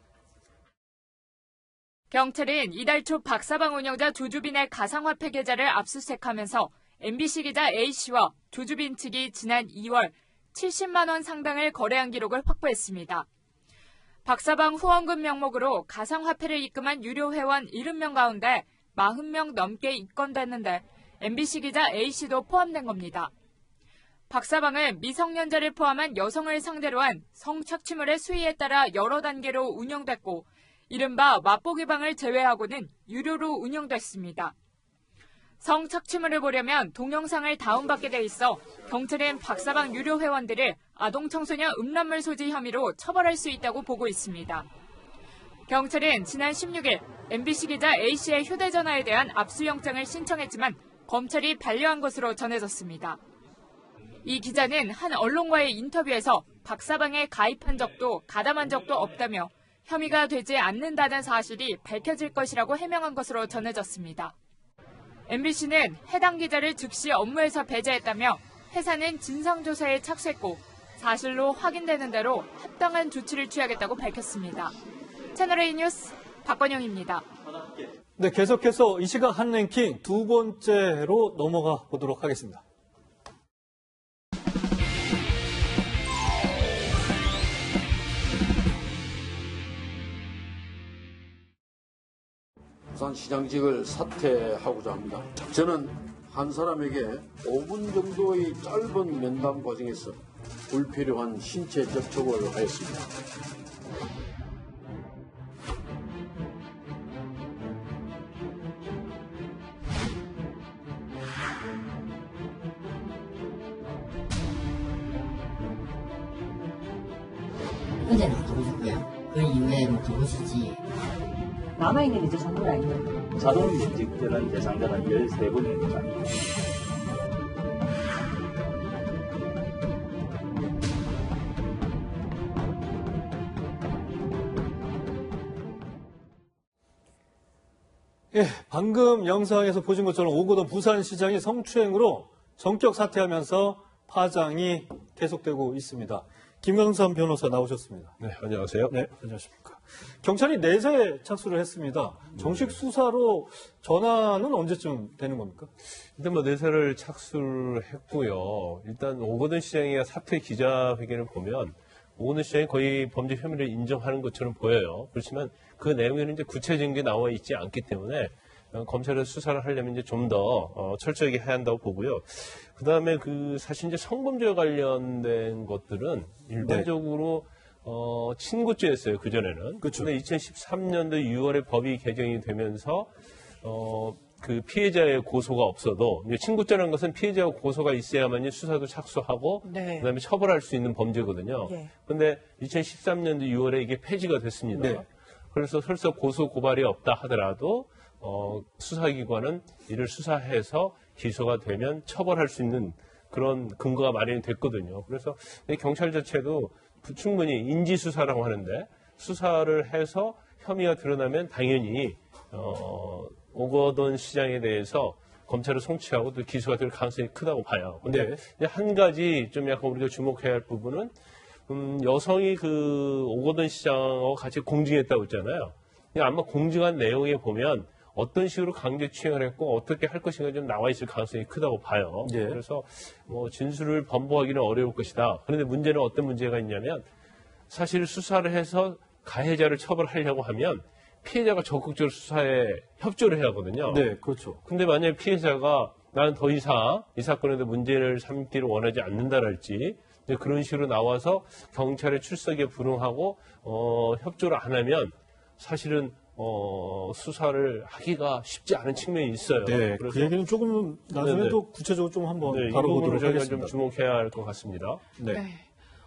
경찰은 이달 초 박사방 운영자 조주빈의 가상화폐 계좌를 압수수색하면서 MBC 기자 A씨와 조주빈 측이 지난 2월 70만 원 상당을 거래한 기록을 확보했습니다. 박사방 후원금 명목으로 가상화폐를 입금한 유료 회원 70명 가운데 40명 넘게 입건됐는데 MBC 기자 A씨도 포함된 겁니다. 박사방은 미성년자를 포함한 여성을 상대로 한 성착취물의 수위에 따라 여러 단계로 운영됐고 이른바 맛보기방을 제외하고는 유료로 운영됐습니다. 성착취물을 보려면 동영상을 다운받게 돼 있어 경찰은 박사방 유료 회원들을 아동청소년 음란물 소지 혐의로 처벌할 수 있다고 보고 있습니다. 경찰은 지난 16일 MBC 기자 A씨의 휴대전화에 대한 압수영장을 신청했지만 검찰이 반려한 것으로 전해졌습니다. 이 기자는 한 언론과의 인터뷰에서 박사방에 가입한 적도 가담한 적도 없다며 혐의가 되지 않는다는 사실이 밝혀질 것이라고 해명한 것으로 전해졌습니다. MBC는 해당 기자를 즉시 업무에서 배제했다며 회사는 진상조사에 착수했고 사실로 확인되는 대로 합당한 조치를 취하겠다고 밝혔습니다. 채널A 뉴스 박건영입니다. 네, 계속해서 이 시각 한 랭킹 두 번째로 넘어가 보도록 하겠습니다. 부산시장직을 사퇴하고자 합니다. 저는 한 사람에게 5분 정도의 짧은 면담 과정에서 불필요한 신체 접촉을 하였습니다. 어제는 들어오셨고요. 그 이후에는 들어오시지. 남아있는 이제 상대가 아니에요. 자동 면직들은 이제 상대가 13분입니다. 예, 방금 영상에서 보신 것처럼 오거돈 부산시장이 성추행으로 전격 사퇴하면서 파장이 계속되고 있습니다. 김광삼 변호사 나오셨습니다. 네, 안녕하세요. 네, 안녕하십니까. 경찰이 내세에 착수를 했습니다. 정식 수사로 전환은 언제쯤 되는 겁니까? 일단 내세를 착수를 했고요. 일단 오거돈 시장의 사퇴 기자회견을 보면 오거돈 시장이 거의 범죄 혐의를 인정하는 것처럼 보여요. 그렇지만 그 내용에는 이제 구체적인 게 나와 있지 않기 때문에 검찰에서 수사를 하려면 이제 좀 더 철저하게 해야 한다고 보고요. 그 다음에 사실 이제 성범죄와 관련된 것들은 일반적으로 친구죄였어요. 그전에는. 그렇죠. 근데 2013년도 6월에 법이 개정이 되면서 그 피해자의 고소가 없어도 이제 친구죄라는 것은 피해자가 고소가 있어야만 수사도 착수하고 네. 그다음에 처벌할 수 있는 범죄거든요. 그런데 2013년도 6월에 이게 폐지가 됐습니다. 네. 그래서 설사 고소 고발이 없다 하더라도 수사기관은 이를 수사해서 기소가 되면 처벌할 수 있는 그런 근거가 마련이 됐거든요. 그래서 경찰 자체도 충분히 인지수사라고 하는데 수사를 해서 혐의가 드러나면 당연히 오거돈 시장에 대해서 검찰을 송치하고 또 기소가 될 가능성이 크다고 봐요. 근데 한 가지 좀 약간 우리가 주목해야 할 부분은 여성이 오거돈 시장하고 같이 공증했다고 했잖아요. 아마 공증한 내용에 보면 어떤 식으로 강제추행을 했고 어떻게 할 것인가 좀 나와 있을 가능성이 크다고 봐요. 그래서 진술을 번복하기는 어려울 것이다. 그런데 문제는 어떤 문제가 있냐면 사실 수사를 해서 가해자를 처벌하려고 하면 피해자가 적극적으로 수사에 협조를 해야 하거든요. 네, 그렇죠. 근데 만약에 피해자가 나는 더 이상 이 사건에도 문제를 삼기를 원하지 않는다랄지 그런 식으로 나와서 경찰의 출석에 불응하고 협조를 안 하면 사실은 수사를 하기가 쉽지 않은 측면이 있어요. 네, 그래서 그 얘기는 조금 나중에 또 구체적으로 좀 한번 다뤄보도록 하겠습니다. 좀 주목해야 할 것 같습니다. 네.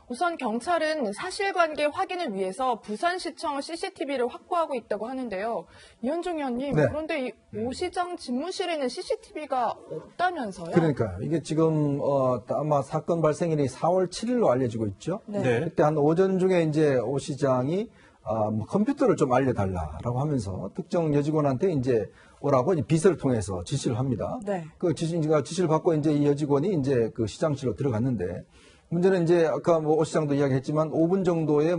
우선 경찰은 사실관계 확인을 위해서 부산시청 CCTV를 확보하고 있다고 하는데요. 이현종 의원님, 네. 그런데 이 오 시장 집무실에는 CCTV가 없다면서요? 그러니까 이게 지금 아마 사건 발생일이 4월 7일로 알려지고 있죠. 네. 그때 한 오전 중에 이제 오 시장이 뭐 컴퓨터를 좀 알려달라라고 하면서 특정 여직원한테 이제 오라고 이제 비서를 통해서 지시를 합니다. 네. 그 지시를 받고 이제 이 여직원이 이제 그 시장실로 들어갔는데 문제는 이제 아까 뭐 오 시장도 이야기했지만 5분 정도의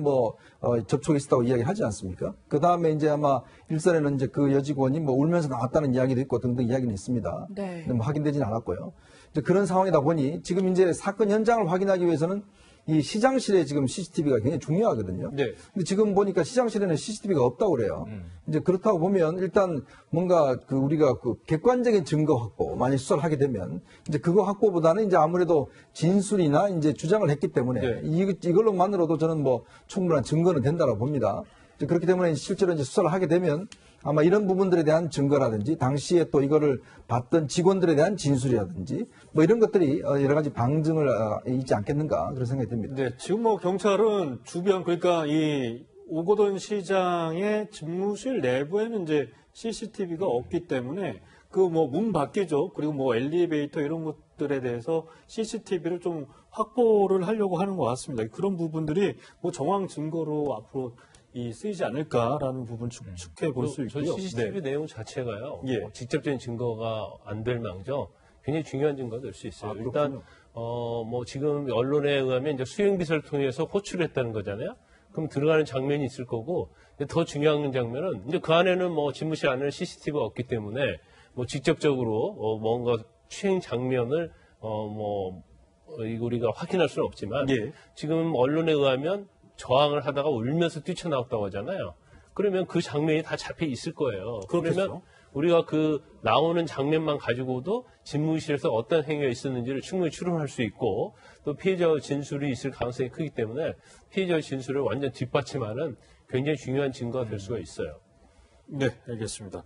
접촉이 있었다고 이야기하지 않습니까? 그 다음에 이제 아마 일선에는 이제 그 여직원이 뭐 울면서 나왔다는 이야기도 있고 등등 이야기는 있습니다. 네. 근데 뭐 확인되지는 않았고요. 이제 그런 상황이다 보니 지금 이제 사건 현장을 확인하기 위해서는 이 시장실에 지금 CCTV가 굉장히 중요하거든요. 네. 근데 지금 보니까 시장실에는 CCTV가 없다고 그래요. 이제 그렇다고 보면 일단 뭔가 우리가 객관적인 증거 확보, 만약 수사를 하게 되면 이제 그거 확보보다는 이제 아무래도 진술이나 이제 주장을 했기 때문에 네. 이걸로만으로도 저는 뭐 충분한 증거는 된다고 봅니다. 이제 그렇기 때문에 실제로 이제 수사를 하게 되면 아마 이런 부분들에 대한 증거라든지 당시에 또 이거를 봤던 직원들에 대한 진술이라든지 뭐 이런 것들이 여러 가지 방증을 있지 않겠는가 그런 생각이 듭니다. 네, 지금 뭐 경찰은 주변 그러니까 이 오거돈 시장의 집무실 내부에는 이제 CCTV가 없기 때문에 그 뭐 문 밖이죠. 그리고 뭐 엘리베이터 이런 것들에 대해서 CCTV를 좀 확보를 하려고 하는 것 같습니다. 그런 부분들이 뭐 정황 증거로 앞으로 쓰이지 않을까라는 부분 추측해 볼 수 있고요. 저 CCTV 내용 자체가요. 예. 직접적인 증거가 안 될 망정 굉장히 중요한 증거가 될 수 있어요. 일단 뭐 지금 언론에 의하면 이제 수행비서를 통해서 호출했다는 거잖아요. 그럼 들어가는 장면이 있을 거고 더 중요한 장면은 이제 그 안에는 뭐 집무실 안에는 CCTV가 없기 때문에 뭐 직접적으로 뭔가 추행 장면을 우리가 확인할 수는 없지만 예. 지금 언론에 의하면 저항을 하다가 울면서 뛰쳐나왔다고 하잖아요. 그러면 그 장면이 다 잡혀 있을 거예요. 그렇겠죠. 그러면 우리가 그 나오는 장면만 가지고도 집무실에서 어떤 행위가 있었는지를 충분히 추론할 수 있고 또 피해자의 진술이 있을 가능성이 크기 때문에 피해자의 진술을 완전 뒷받침하는 굉장히 중요한 증거가 될 수가 있어요. 네, 알겠습니다.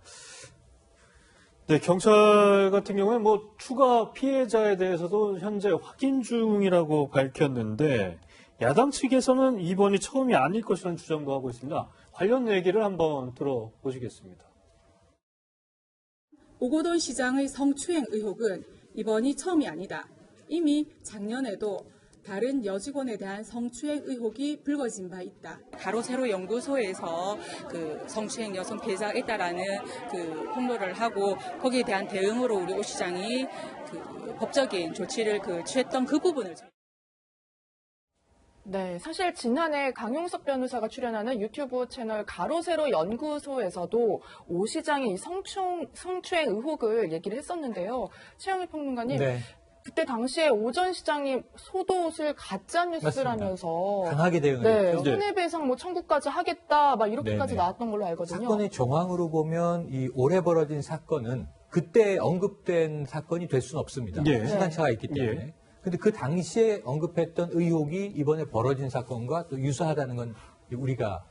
네, 경찰 같은 경우는 뭐 추가 피해자에 대해서도 현재 확인 중이라고 밝혔는데 야당 측에서는 이번이 처음이 아닐 것이라는 주장도 하고 있습니다. 관련 얘기를 한번 들어보시겠습니다. 오거돈 시장의 성추행 의혹은 이번이 처음이 아니다. 이미 작년에도 다른 여직원에 대한 성추행 의혹이 불거진 바 있다. 가로세로 연구소에서 그 성추행 여성 피해자가 있다라는 그 홍보를 하고 거기에 대한 대응으로 우리 오 시장이 그 법적인 조치를 취했던 그 부분을. 네, 사실 지난해 강용석 변호사가 출연하는 유튜브 채널 가로세로 연구소에서도 오 시장의 이 성추행 의혹을 얘기를 했었는데요. 최영일 평론가님, 네. 그때 당시에 오 전 시장이 소도옷을 가짜 뉴스라면서 강하게 대응을 네, 했죠. 손해배상 뭐 청구까지 하겠다, 막 이렇게까지 네네. 나왔던 걸로 알거든요. 사건의 정황으로 보면 이 올해 벌어진 사건은 그때 언급된 사건이 될 수는 없습니다. 예. 시간차가 있기 때문에. 근데 그 당시에 언급했던 의혹이 이번에 벌어진 사건과 또 유사하다는 건 우리가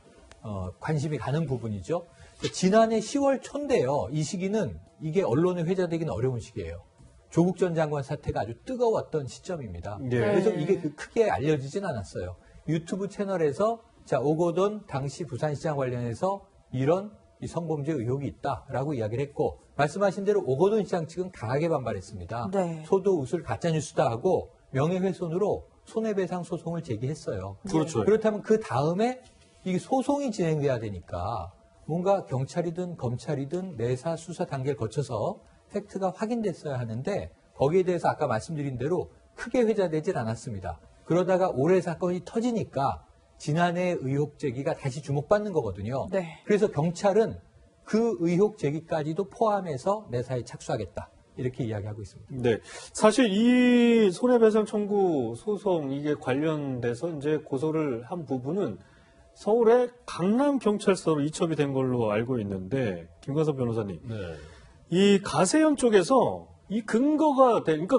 관심이 가는 부분이죠. 지난해 10월 초인데요. 이 시기는 이게 언론에 회자되기는 어려운 시기예요. 조국 전 장관 사태가 아주 뜨거웠던 시점입니다. 예. 그래서 이게 크게 알려지진 않았어요. 유튜브 채널에서 오거돈 당시 부산시장 관련해서 이런 이 성범죄 의혹이 있다라고 이야기를 했고 말씀하신 대로 오거돈 시장 측은 강하게 반발했습니다. 네. 소도웃을 가짜뉴스다 하고 명예훼손으로 손해배상 소송을 제기했어요. 그렇죠. 그렇다면 그 다음에 이게 소송이 진행돼야 되니까 뭔가 경찰이든 검찰이든 내사 수사 단계를 거쳐서 팩트가 확인됐어야 하는데 거기에 대해서 아까 말씀드린 대로 크게 회자되질 않았습니다. 그러다가 올해 사건이 터지니까 지난해 의혹 제기가 다시 주목받는 거거든요. 네. 그래서 경찰은 그 의혹 제기까지도 포함해서 내사에 착수하겠다. 이렇게 이야기하고 있습니다. 네. 사실 이 손해배상 청구 소송 이게 관련돼서 이제 고소를 한 부분은 서울의 강남경찰서로 이첩이 된 걸로 알고 있는데 김관섭 변호사님. 네. 이 가세현 쪽에서 이 근거가 그러니까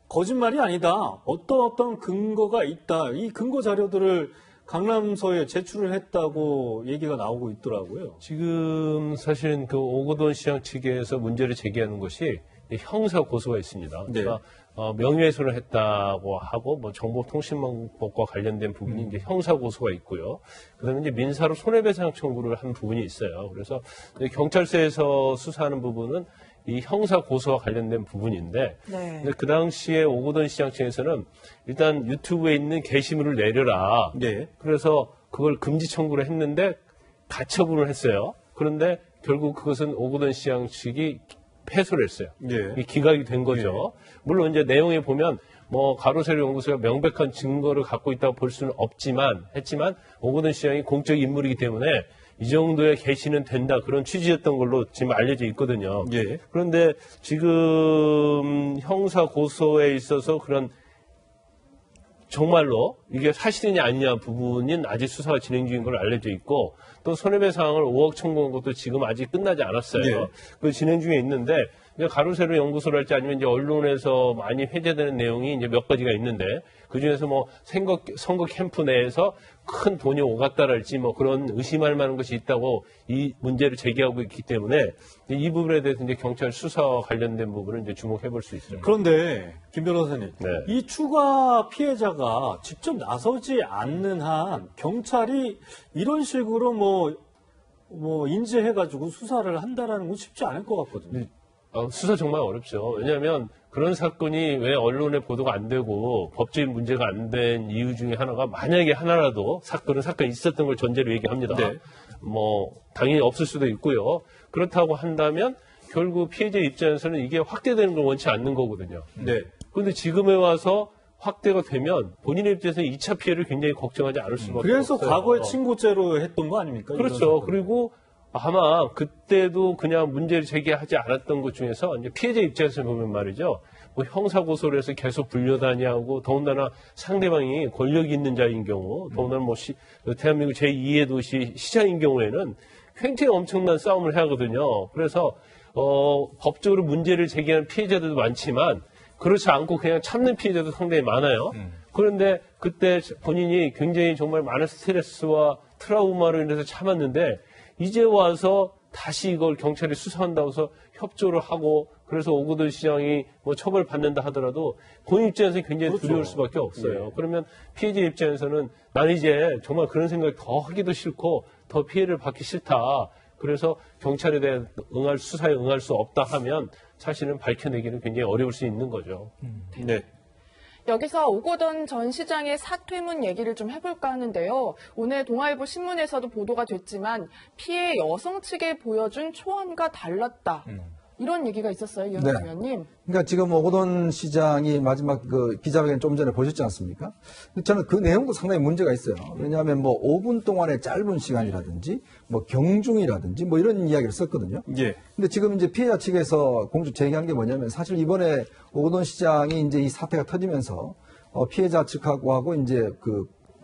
거짓말이 아니다. 어떤 근거가 있다. 이 근거 자료들을 강남서에 제출을 했다고 얘기가 나오고 있더라고요. 지금 사실은 그 오거돈 시장 측에서 문제를 제기하는 것이 형사 고소가 있습니다. 그러니까 명예훼손을 했다고 하고 뭐 정보통신망법과 관련된 부분이 이제 형사 고소가 있고요. 그다음에 이제 민사로 손해배상 청구를 한 부분이 있어요. 그래서 경찰서에서 수사하는 부분은 이 형사 고소와 관련된 부분인데 네. 그 당시에 오거돈 시장 측에서는 일단 유튜브에 있는 게시물을 내려라. 그래서 그걸 금지 청구를 했는데 가처분을 했어요. 그런데 결국 그것은 오거돈 시장 측이 패소를 했어요. 이게 기각이 된 거죠. 물론 이제 내용에 보면 뭐 가로세로 연구소가 명백한 증거를 갖고 있다고 볼 수는 없지만 오거돈 시장이 공적 인물이기 때문에 이 정도의 게시는 된다 그런 취지였던 걸로 지금 알려져 있거든요. 그런데 지금 형사 고소에 있어서 그런 정말로 이게 사실이냐 아니냐 부분은 아직 수사가 진행 중인 걸로 알려져 있고 또 손해배상을 5억 청구한 것도 지금 아직 끝나지 않았어요. 그 진행 중에 있는데 가로세로 연구소랄지 아니면 이제 언론에서 많이 회자되는 내용이 이제 몇 가지가 있는데 그 중에서 뭐 선거 캠프 내에서 큰 돈이 오갔다랄지 뭐 그런 의심할 만한 것이 있다고 이 문제를 제기하고 있기 때문에 이 부분에 대해서 이제 경찰 수사와 관련된 부분을 이제 주목해 볼 수 있습니다. 그런데 김 변호사님, 이 추가 피해자가 직접 나서지 않는 한 경찰이 이런 식으로 뭐 인지해가지고 수사를 한다라는 건 쉽지 않을 것 같거든요. 수사 정말 어렵죠. 왜냐하면 그런 사건이 왜 언론에 보도가 안 되고 법적인 문제가 안 된 이유 중에 하나가 만약에 하나라도 사건이 있었던 걸 전제로 얘기합니다. 뭐 당연히 없을 수도 있고요. 그렇다고 한다면 결국 피해자 입장에서는 이게 확대되는 걸 원치 않는 거거든요. 그런데 지금에 와서 확대가 되면 본인의 입장에서 2차 피해를 굉장히 걱정하지 않을 수밖에 그래서 없어요. 과거에 친고죄로 했던 거 아닙니까? 그렇죠. 그리고 아마 그때도 그냥 문제를 제기하지 않았던 것 중에서 이제 피해자 입장에서 보면 말이죠. 뭐 형사고소를 해서 계속 불려다니고 더군다나 상대방이 권력이 있는 자인 경우 더군다나 뭐 대한민국 제2의 도시 시장인 경우에는 굉장히 엄청난 싸움을 해야 하거든요. 그래서 법적으로 문제를 제기하는 피해자들도 많지만 그렇지 않고 그냥 참는 피해자도 상당히 많아요. 그런데 그때 본인이 굉장히 정말 많은 스트레스와 트라우마로 인해서 참았는데 이제 와서 다시 이걸 경찰이 수사한다고 해서 협조를 하고 그래서 오거돈 시장이 뭐 처벌받는다 하더라도 본인 입장에서는 굉장히 두려울 수밖에 없어요. 그러면 피해자 입장에서는 난 이제 정말 그런 생각 더 하기도 싫고 더 피해를 받기 싫다. 그래서 경찰에 대한 수사에 응할 수 없다 하면 사실은 밝혀내기는 굉장히 어려울 수 있는 거죠. 여기서 오거돈 전 시장의 사퇴문 얘기를 좀 해볼까 하는데요. 오늘 동아일보 신문에서도 보도가 됐지만 피해 여성 측에 보여준 초안과 달랐다. 이런 얘기가 있었어요, 이현정 의원님. 그러니까 지금 오거돈 시장이 마지막 그 기자회견 좀 전에 보셨지 않습니까? 저는 그 내용도 상당히 문제가 있어요. 왜냐하면 뭐 5분 동안의 짧은 시간이라든지 뭐 경중이라든지 뭐 이런 이야기를 썼거든요. 근데 지금 이제 피해자 측에서 공식 제기한 게 뭐냐면 사실 이번에 오거돈 시장이 이제 이 사태가 터지면서 피해자 측하고 하고 이제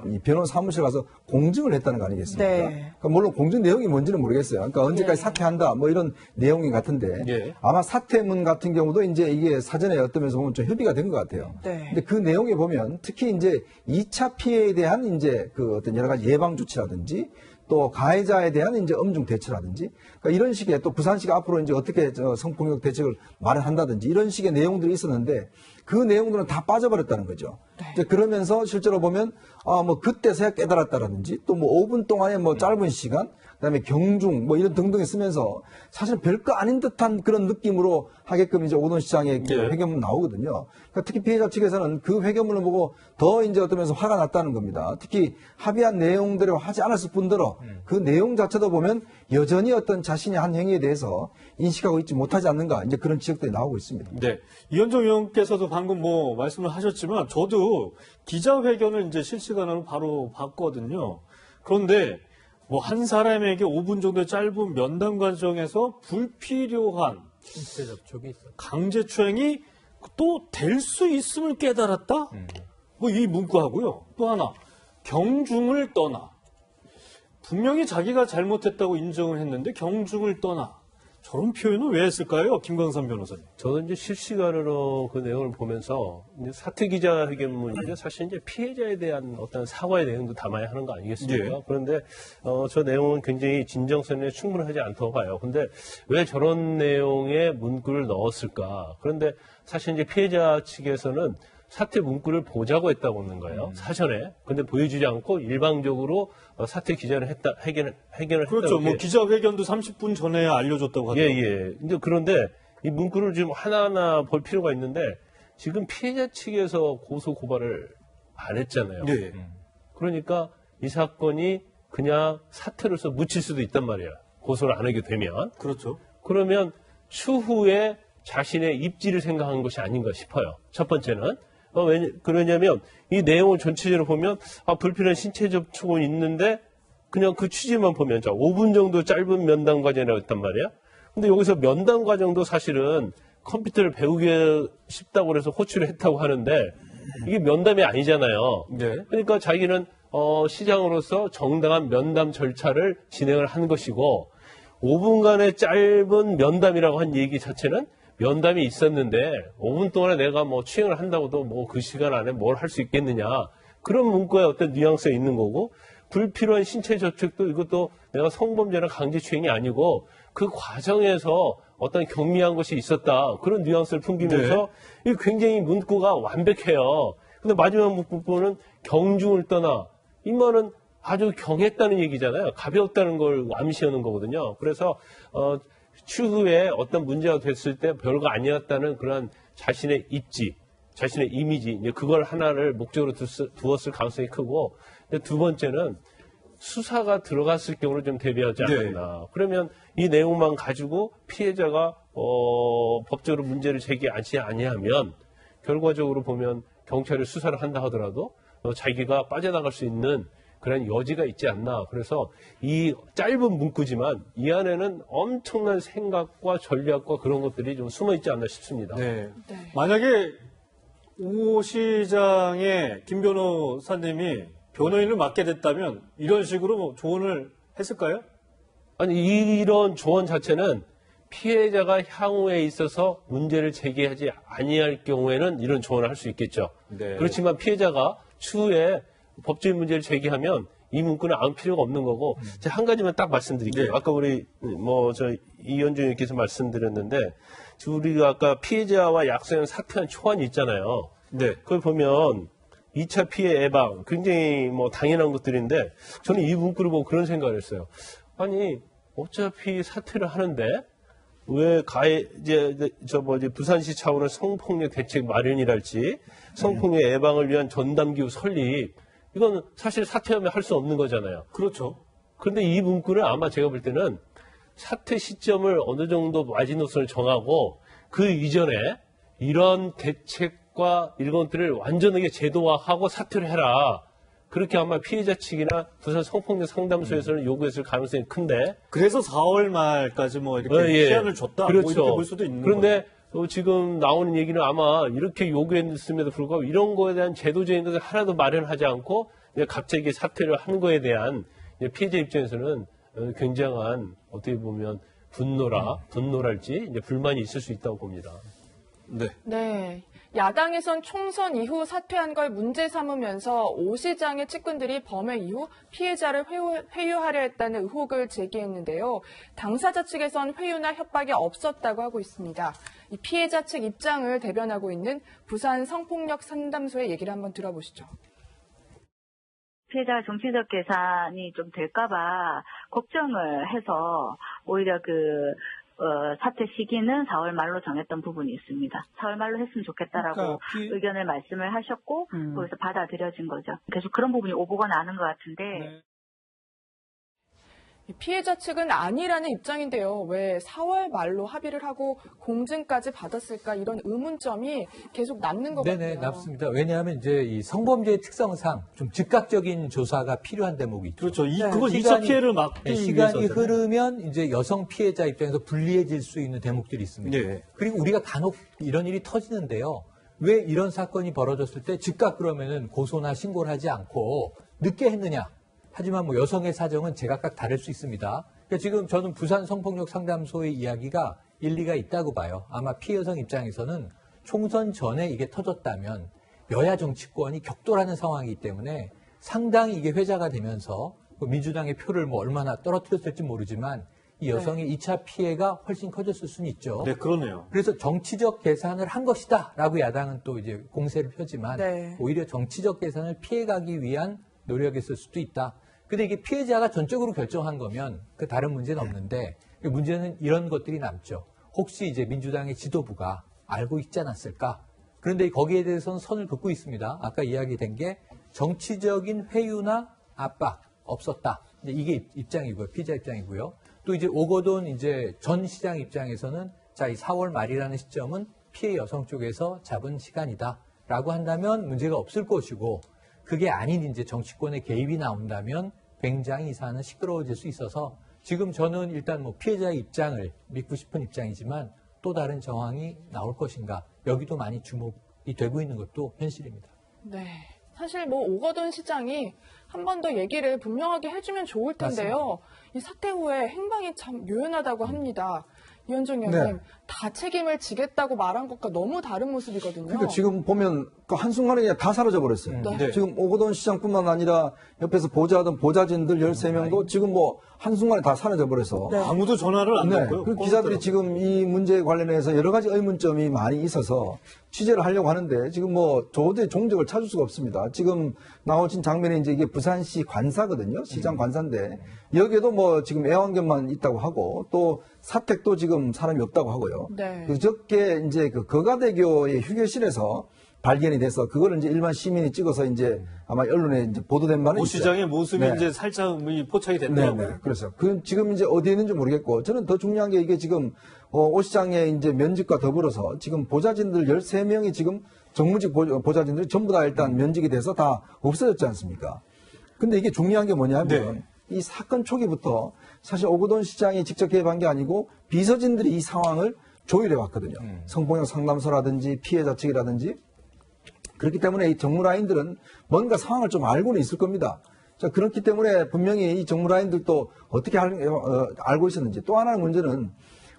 이 변호사 사무실 가서 공증을 했다는 거 아니겠습니까? 그러니까 물론 공증 내용이 뭔지는 모르겠어요. 그러니까 언제까지 사퇴한다 뭐 이런 내용이 같은데 아마 사퇴문 같은 경우도 이제 이게 사전에 어떤 면에서 보면 좀 협의가 된 것 같아요. 근데 그 내용에 보면 특히 이제 2차 피해에 대한 이제 그 어떤 여러 가지 예방 조치라든지 또 가해자에 대한 이제 엄중 대처라든지 그러니까 이런 식의 또 부산시가 앞으로 이제 어떻게 성폭력 대책을 마련한다든지 이런 식의 내용들이 있었는데 그 내용들은 다 빠져버렸다는 거죠. 이제 그러면서 실제로 보면 뭐 그때서야 깨달았다라든지 또 뭐 5분 동안의 뭐 짧은 시간 그다음에 경중 뭐 이런 등등이 쓰면서 사실 별거 아닌 듯한 그런 느낌으로 하게끔 이제 오거돈 시장의 회견문 나오거든요. 그러니까 특히 피해자 측에서는 그 회견문을 보고 더 이제 어떤 면에서 화가 났다는 겁니다. 특히 합의한 내용대로 하지 않았을 뿐더러 그 내용 자체도 보면 여전히 어떤 자신의 한 행위에 대해서 인식하고 있지 못하지 않는가 이제 그런 지적들이 나오고 있습니다. 이현정 의원께서도 방금 뭐 말씀을 하셨지만 저도 기자회견을 이제 실시간으로 바로 봤거든요. 그런데 뭐 한 사람에게 5분 정도의 짧은 면담 과정에서 불필요한 신체 접촉이 있어. 강제추행이 또 될 수 있음을 깨달았다? 뭐 이 문구하고요. 또 하나 경중을 떠나 분명히 자기가 잘못했다고 인정을 했는데 경중을 떠나 저런 표현은 왜 했을까요? 김광삼 변호사님. 저는 이제 실시간으로 그 내용을 보면서 이제 사퇴 기자회견문인데 사실 이제 피해자에 대한 어떤 사과의 내용도 담아야 하는 거 아니겠습니까? 예. 그런데 저 내용은 굉장히 진정성에 충분하지 않다고 봐요. 근데 왜 저런 내용의 문구를 넣었을까? 그런데 사실 이제 피해자 측에서는 사퇴 문구를 보자고 했다고 하는 거예요. 사전에. 근데 보여주지 않고 일방적으로 사퇴 기자를 회견을 그렇죠. 했다고. 뭐 기자회견도 30분 전에 알려줬다고 하더라고요. 예. 근데 그런데 이 문구를 좀 하나하나 볼 필요가 있는데 지금 피해자 측에서 고소 고발을 안 했잖아요. 예. 그러니까 이 사건이 그냥 사퇴로서 묻힐 수도 있단 말이에요. 고소를 안 하게 되면. 그렇죠. 그러면 추후에 자신의 입지를 생각한 것이 아닌가 싶어요. 첫 번째는. 그러냐면 이 내용을 전체적으로 보면 불필요한 신체 접촉은 있는데 그냥 그 취지만 보면 5분 정도 짧은 면담 과정이라고 했단 말이에요. 근데 여기서 면담 과정도 사실은 컴퓨터를 배우기 쉽다고 해서 호출을 했다고 하는데 이게 면담이 아니잖아요. 네. 그러니까 자기는 시장으로서 정당한 면담 절차를 진행을 한 것이고 5분간의 짧은 면담이라고 한 얘기 자체는 면담이 있었는데 5분 동안에 내가 뭐 추행을 한다고도 뭐 그 시간 안에 뭘 할 수 있겠느냐. 그런 문구에 어떤 뉘앙스가 있는 거고 불필요한 신체 접촉도 이것도 내가 성범죄나 강제추행이 아니고 그 과정에서 어떤 경미한 것이 있었다. 그런 뉘앙스를 풍기면서 이 굉장히 문구가 완벽해요. 근데 마지막 문구는 경중을 떠나 이 말은 아주 경했다는 얘기잖아요. 가벼웠다는 걸 암시하는 거거든요. 그래서 추후에 어떤 문제가 됐을 때 별거 아니었다는 그런 자신의 입지, 자신의 이미지, 이제 그걸 하나를 목적으로 두었을 가능성이 크고, 두 번째는 수사가 들어갔을 경우를 좀 대비하지 않았나. 그러면 이 내용만 가지고 피해자가 법적으로 문제를 제기하지 아니하면 결과적으로 보면 경찰이 수사를 한다 하더라도 자기가 빠져나갈 수 있는 그런 여지가 있지 않나. 그래서 이 짧은 문구지만 이 안에는 엄청난 생각과 전략과 그런 것들이 좀 숨어 있지 않나 싶습니다. 네. 만약에 오 시장의 김 변호사님이 변호인을 맡게 됐다면 이런 식으로 뭐 조언을 했을까요? 아니 이런 조언 자체는 피해자가 향후에 있어서 문제를 제기하지 아니할 경우에는 이런 조언을 할 수 있겠죠. 네. 그렇지만 피해자가 추후에 법적인 문제를 제기하면 이 문구는 아무 필요가 없는 거고, 제가 한 가지만 딱 말씀드릴게요. 아까 우리 이현준 의원께서 말씀드렸는데 우리가 아까 피해자와 약속한 사퇴한 초안이 있잖아요. 네. 그걸 보면 2차 피해 예방 굉장히 뭐 당연한 것들인데 저는 이 문구를 보고 그런 생각을 했어요. 아니 어차피 사퇴를 하는데 왜 이제 부산시 차원의 성폭력 대책 마련이랄지 성폭력 예방을 위한 전담기구 설립, 이건 사실 사퇴하면 할 수 없는 거잖아요. 그렇죠. 그런데 이 문구는 아마 제가 볼 때는 사퇴 시점을 어느 정도 마지노선을 정하고 그 이전에 이런 대책과 이런 것들을 완전하게 제도화하고 사퇴를 해라. 그렇게 아마 피해자 측이나 부산 성폭력 상담소에서는 요구했을 가능성이 큰데. 그래서 4월 말까지 뭐 이렇게 시한을 줬다. 그렇죠. 뭐 이렇게 볼 수도 있는 그런데 지금 나오는 얘기는 아마 이렇게 요구했음에도 불구하고 이런 거에 대한 제도적인 것을 하나도 마련하지 않고 갑자기 사퇴를 한 거에 대한 피해자 입장에서는 굉장한 어떻게 보면 분노랄지 불만이 있을 수 있다고 봅니다. 네. 야당에선 총선 이후 사퇴한 걸 문제 삼으면서 오 시장의 측근들이 범행 이후 피해자를 회유하려 했다는 의혹을 제기했는데요. 당사자 측에선 회유나 협박이 없었다고 하고 있습니다. 이 피해자 측 입장을 대변하고 있는 부산 성폭력 상담소의 얘기를 한번 들어보시죠. 피해자 정치적 계산이 좀 될까봐 걱정을 해서 오히려 사퇴 시기는 4월 말로 정했던 부분이 있습니다. 4월 말로 했으면 좋겠다라고 의견을 말씀을 하셨고 거기서 받아들여진 거죠. 계속 그런 부분이 오보가 나는 것 같은데. 피해자 측은 아니라는 입장인데요. 왜 4월 말로 합의를 하고 공증까지 받았을까 이런 의문점이 계속 남는 것 같아요. 네네, 남습니다. 왜냐하면 이제 이 성범죄의 특성상 좀 즉각적인 조사가 필요한 대목이 있죠. 그렇죠. 그걸 2차 피해를 막기 위해서. 시간이 흐르면 이제 여성 피해자 입장에서 불리해질 수 있는 대목들이 있습니다. 네. 그리고 우리가 간혹 이런 일이 터지는데요. 왜 이런 사건이 벌어졌을 때 즉각 그러면은 고소나 신고를 하지 않고 늦게 했느냐? 하지만 여성의 사정은 제각각 다를 수 있습니다. 그러니까 지금 저는 부산 성폭력 상담소의 이야기가 일리가 있다고 봐요. 아마 피해 여성 입장에서는 총선 전에 이게 터졌다면 여야 정치권이 격돌하는 상황이기 때문에 상당히 이게 회자가 되면서 민주당의 표를 뭐 얼마나 떨어뜨렸을지 모르지만 이 여성의 2차 피해가 훨씬 커졌을 수는 있죠. 네, 그러네요. 그래서 정치적 계산을 한 것이다라고 야당은 또 이제 공세를 펴지만 오히려 정치적 계산을 피해가기 위한 노력이었을 수도 있다. 근데 이게 피해자가 전적으로 결정한 거면 그 다른 문제는 없는데 문제는 이런 것들이 남죠. 혹시 이제 민주당의 지도부가 알고 있지 않았을까? 그런데 거기에 대해서는 선을 긋고 있습니다. 아까 이야기된 게 정치적인 회유나 압박 없었다. 이게 입장이고요. 피해자 입장이고요. 또 이제 오거돈 이제 전 시장 입장에서는 자, 이 4월 말이라는 시점은 피해 여성 쪽에서 잡은 시간이다라고 한다면 문제가 없을 것이고 그게 아닌 이제 정치권의 개입이 나온다면 굉장히 이 사안은 시끄러워질 수 있어서 지금 저는 일단 뭐 피해자의 입장을 믿고 싶은 입장이지만 또 다른 정황이 나올 것인가 여기도 많이 주목이 되고 있는 것도 현실입니다. 네. 사실 뭐 오거돈 시장이 한 번 더 얘기를 분명하게 해주면 좋을 텐데요. 맞습니다. 이 사태 후에 행방이 참 요연하다고 합니다. 이현정 의원님, 다 책임을 지겠다고 말한 것과 너무 다른 모습이거든요. 그러니까 지금 보면 그 한순간에 그냥 다 사라져 버렸어요. 지금 오거돈 시장뿐만 아니라 옆에서 보좌하던 보좌진들 13명도 지금 뭐 한순간에 다 사라져 버려서 아무도 전화를 안 받고요. 그 기자들이 지금 이 문제에 관련해서 여러 가지 의문점이 많이 있어서 취재를 하려고 하는데 지금 뭐 도저히 종적을 찾을 수가 없습니다. 지금 나오신 장면이 이제 이게 부산시 관사거든요. 시장 관사인데 여기에도 뭐 지금 애완견만 있다고 하고 또 사택도 지금 사람이 없다고 하고요. 그저께 이제 그 거가대교의 휴게실에서 발견이 돼서 그거를 이제 일반 시민이 찍어서 이제 아마 언론에 이제 보도된 바는 오 시장의 모습이 이제 살짝 포착이 됐더라고요. 그래서 그 지금 이제 어디에 있는지 모르겠고 저는 더 중요한 게 이게 지금 오 시장의 이제 면직과 더불어서 지금 보좌진들 13명이 지금 정무직 보좌진들이 전부 다 일단 면직이 돼서 다 없어졌지 않습니까? 근데 이게 중요한 게 뭐냐면 이 사건 초기부터 사실 오거돈 시장이 직접 개입한 게 아니고 비서진들이 이 상황을 조율해 왔거든요. 성폭력 상담소라든지 피해자 측이라든지 그렇기 때문에 이 정무라인들은 뭔가 상황을 좀 알고는 있을 겁니다. 자, 그렇기 때문에 분명히 이 정무라인들도 어떻게 알고 있었는지 또 하나의 문제는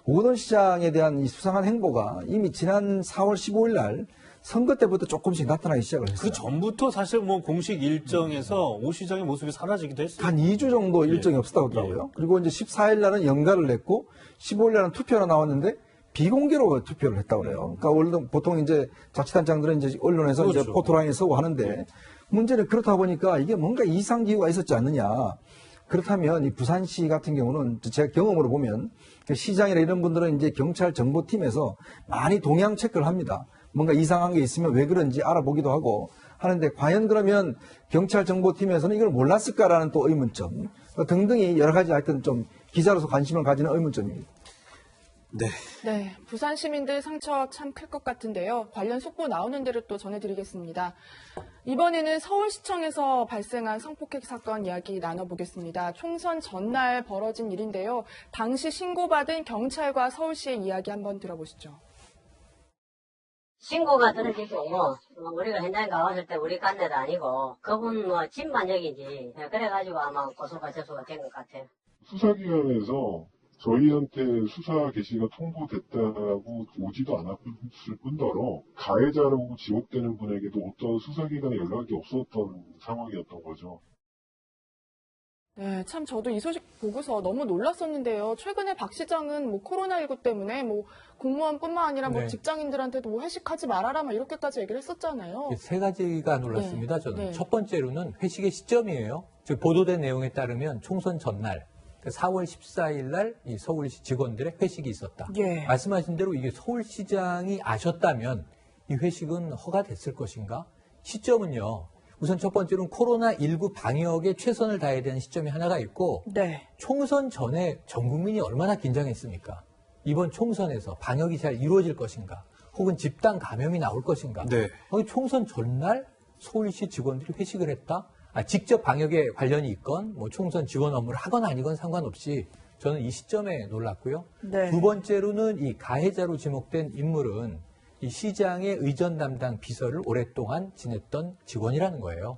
오거돈 시장에 대한 이 수상한 행보가 이미 지난 4월 15일 날 선거 때부터 조금씩 나타나기 시작을 했어요. 그 전부터 사실 뭐 공식 일정에서 오 시장의 모습이 사라지기도 했어요. 한 2주 정도 일정이 없었다고 하더라고요. 그리고 이제 14일 날은 연가를 냈고 15일 날은 투표가 나왔는데 비공개로 투표를 했다고 그래요. 그러니까 보통 이제 자치단장들은 이제 언론에서 이제 포토라인에 서고 하는데 문제는 그렇다 보니까 이게 뭔가 이상 기후가 있었지 않느냐. 그렇다면 이 부산시 같은 경우는 제가 경험으로 보면 시장이나 이런 분들은 이제 경찰 정보팀에서 많이 동향 체크를 합니다. 뭔가 이상한 게 있으면 왜 그런지 알아보기도 하고 하는데 과연 그러면 경찰 정보팀에서는 이걸 몰랐을까라는 또 의문점 등등이 여러 가지 하여튼 좀 기자로서 관심을 가지는 의문점입니다. 네, 부산 시민들 상처 참 클 것 같은데요. 관련 속보 나오는 대로 또 전해드리겠습니다. 이번에는 서울시청에서 발생한 성폭행 사건 이야기 나눠보겠습니다. 총선 전날 벌어진 일인데요. 당시 신고받은 경찰과 서울시의 이야기 한번 들어보시죠. 신고가 들어지고 우리가 현장에 가봤을 때 우리 간 데도 아니고 그분 뭐 집 만족이지 그래가지고 아마 고소가 접수가 된 것 같아요. 수사기관에서 저희한테 수사 개시가 통보됐다고 오지도 않았을 뿐더러 가해자라고 지목되는 분에게도 어떤 수사기관에 연락이 없었던 상황이었던 거죠. 네, 참 저도 이 소식 보고서 너무 놀랐었는데요. 최근에 박 시장은 뭐 코로나19 때문에 뭐 공무원뿐만 아니라 뭐 직장인들한테도 뭐 회식하지 말아라 막 이렇게까지 얘기를 했었잖아요. 세 가지가 놀랐습니다. 저는 첫 번째로는 회식의 시점이에요. 즉 보도된 내용에 따르면 총선 전날 4월 14일 날 이 서울시 직원들의 회식이 있었다. 말씀하신 대로 이게 서울시장이 아셨다면 이 회식은 허가됐을 것인가? 시점은요. 우선 첫 번째로는 코로나19 방역에 최선을 다해야 되는 시점이 하나가 있고 총선 전에 전 국민이 얼마나 긴장했습니까? 이번 총선에서 방역이 잘 이루어질 것인가? 혹은 집단 감염이 나올 것인가? 총선 전날 서울시 직원들이 회식을 했다? 직접 방역에 관련이 있건 뭐 총선 지원 업무를 하건 아니건 상관없이 저는 이 시점에 놀랐고요. 두 번째로는 이 가해자로 지목된 인물은 이 시장의 의전 담당 비서를 오랫동안 지냈던 직원이라는 거예요.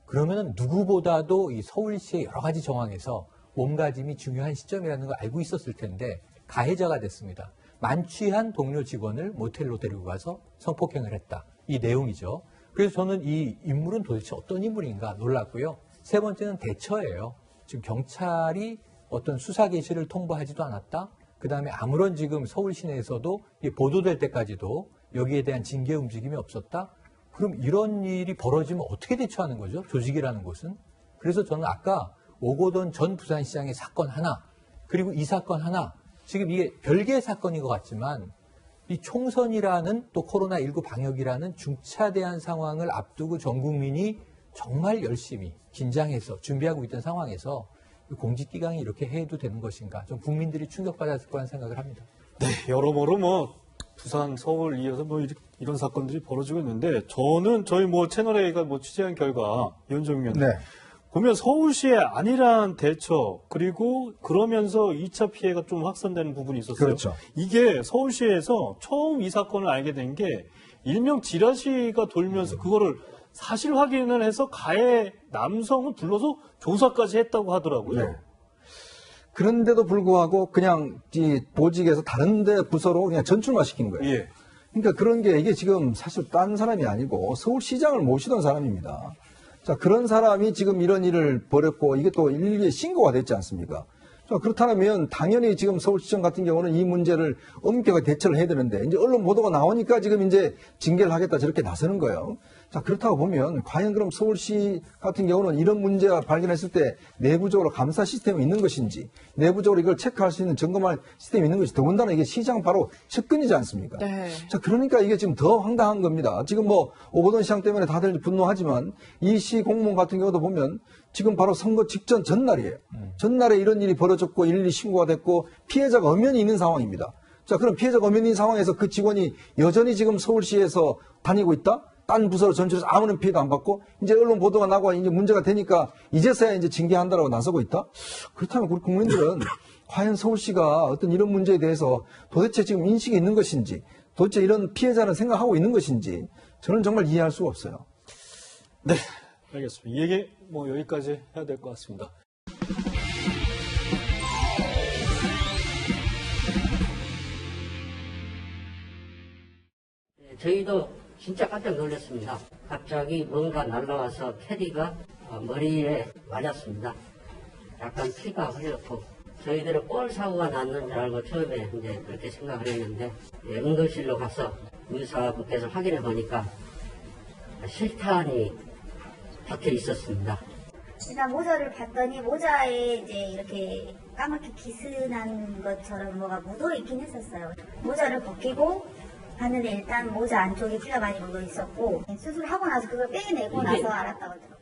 그러면은 누구보다도 이 서울시의 여러 가지 정황에서 몸가짐이 중요한 시점이라는 걸 알고 있었을 텐데 가해자가 됐습니다. 만취한 동료 직원을 모텔로 데리고 가서 성폭행을 했다. 이 내용이죠. 그래서 저는 이 인물은 도대체 어떤 인물인가 놀랐고요. 세 번째는 대처예요. 지금 경찰이 어떤 수사 개시를 통보하지도 않았다. 그다음에 아무런 지금 서울 시내에서도 보도될 때까지도 여기에 대한 징계 움직임이 없었다. 그럼 이런 일이 벌어지면 어떻게 대처하는 거죠? 조직이라는 곳은. 그래서 저는 아까 오거돈 전 부산시장의 사건 하나, 그리고 이 사건 하나, 지금 이게 별개의 사건인 것 같지만 이 총선이라는 또 코로나19 방역이라는 중차대한 상황을 앞두고 전 국민이 정말 열심히 긴장해서 준비하고 있던 상황에서 공직기강이 이렇게 해도 되는 것인가, 좀 국민들이 충격받았을 거라는 생각을 합니다. 네, 여러모로 뭐 부산, 서울 이어서 뭐 이런 사건들이 벌어지고 있는데, 저는 저희 뭐 채널A가 뭐 취재한 결과 이현정 의원 보면 서울시의 안일한 대처, 그리고 그러면서 2차 피해가 좀 확산되는 부분이 있었어요. 그렇죠. 이게 서울시에서 처음 이 사건을 알게 된 게 일명 지라시가 돌면서 그거를 사실 확인을 해서 가해 남성을 불러서 조사까지 했다고 하더라고요. 네. 그런데도 불구하고 그냥 이 보직에서 다른 데 부서로 그냥 전출만 시킨 거예요. 예. 그러니까 그런 게 이게 지금 사실 딴 사람이 아니고 서울시장을 모시던 사람입니다. 자, 그런 사람이 지금 이런 일을 벌였고 이게 또 일일이 신고가 됐지 않습니까? 자, 그렇다면 당연히 지금 서울시청 같은 경우는 이 문제를 엄격하게 대처를 해야 되는데 이제 언론 보도가 나오니까 지금 이제 징계를 하겠다 저렇게 나서는 거예요. 자, 그렇다고 보면 과연 그럼 서울시 같은 경우는 이런 문제가 발견했을 때 내부적으로 감사 시스템이 있는 것인지, 내부적으로 이걸 체크할 수 있는 점검할 시스템이 있는 것인지, 더군다나 이게 시장 바로 측근이지 않습니까? 네. 자, 그러니까 이게 지금 더 황당한 겁니다. 지금 뭐 오거돈 시장 때문에 다들 분노하지만 이 시 공무원 같은 경우도 보면 지금 바로 선거 직전 전날이에요. 전날에 이런 일이 벌어졌고 일일이 신고가 됐고 피해자가 엄연히 있는 상황입니다. 자, 그럼 피해자가 엄연히 있는 상황에서 그 직원이 여전히 지금 서울시에서 다니고 있다? 딴 부서로 전출해서 아무런 피해도 안 받고 이제 언론 보도가 나고 이제 문제가 되니까 이제서야 이제 징계한다라고 나서고 있다? 그렇다면 우리 국민들은 과연 서울시가 어떤 이런 문제에 대해서 도대체 지금 인식이 있는 것인지, 도대체 이런 피해자는 생각하고 있는 것인지 저는 정말 이해할 수가 없어요. 네, 알겠습니다. 이 얘기 뭐 여기까지 해야 될 것 같습니다. 저희도 진짜 깜짝 놀랐습니다. 갑자기 뭔가 날라와서 캐디가 머리에 맞았습니다. 약간 피가 흘렸고 저희들은 볼 사고가 났는 줄 알고 처음에 이제 그렇게 생각을 했는데 응급실로 가서 의사분께서 확인해 보니까 실탄이 박혀 있었습니다. 일단 모자를 봤더니 모자에 이제 이렇게 까맣게 기스난 것처럼 뭐가 묻어 있긴 했었어요. 모자를 벗기고 봤는데 일단 모자 안쪽에 피가 많이 묻어 있었고 수술하고 나서 그걸 빼내고 나서 알았다고 하더라고요.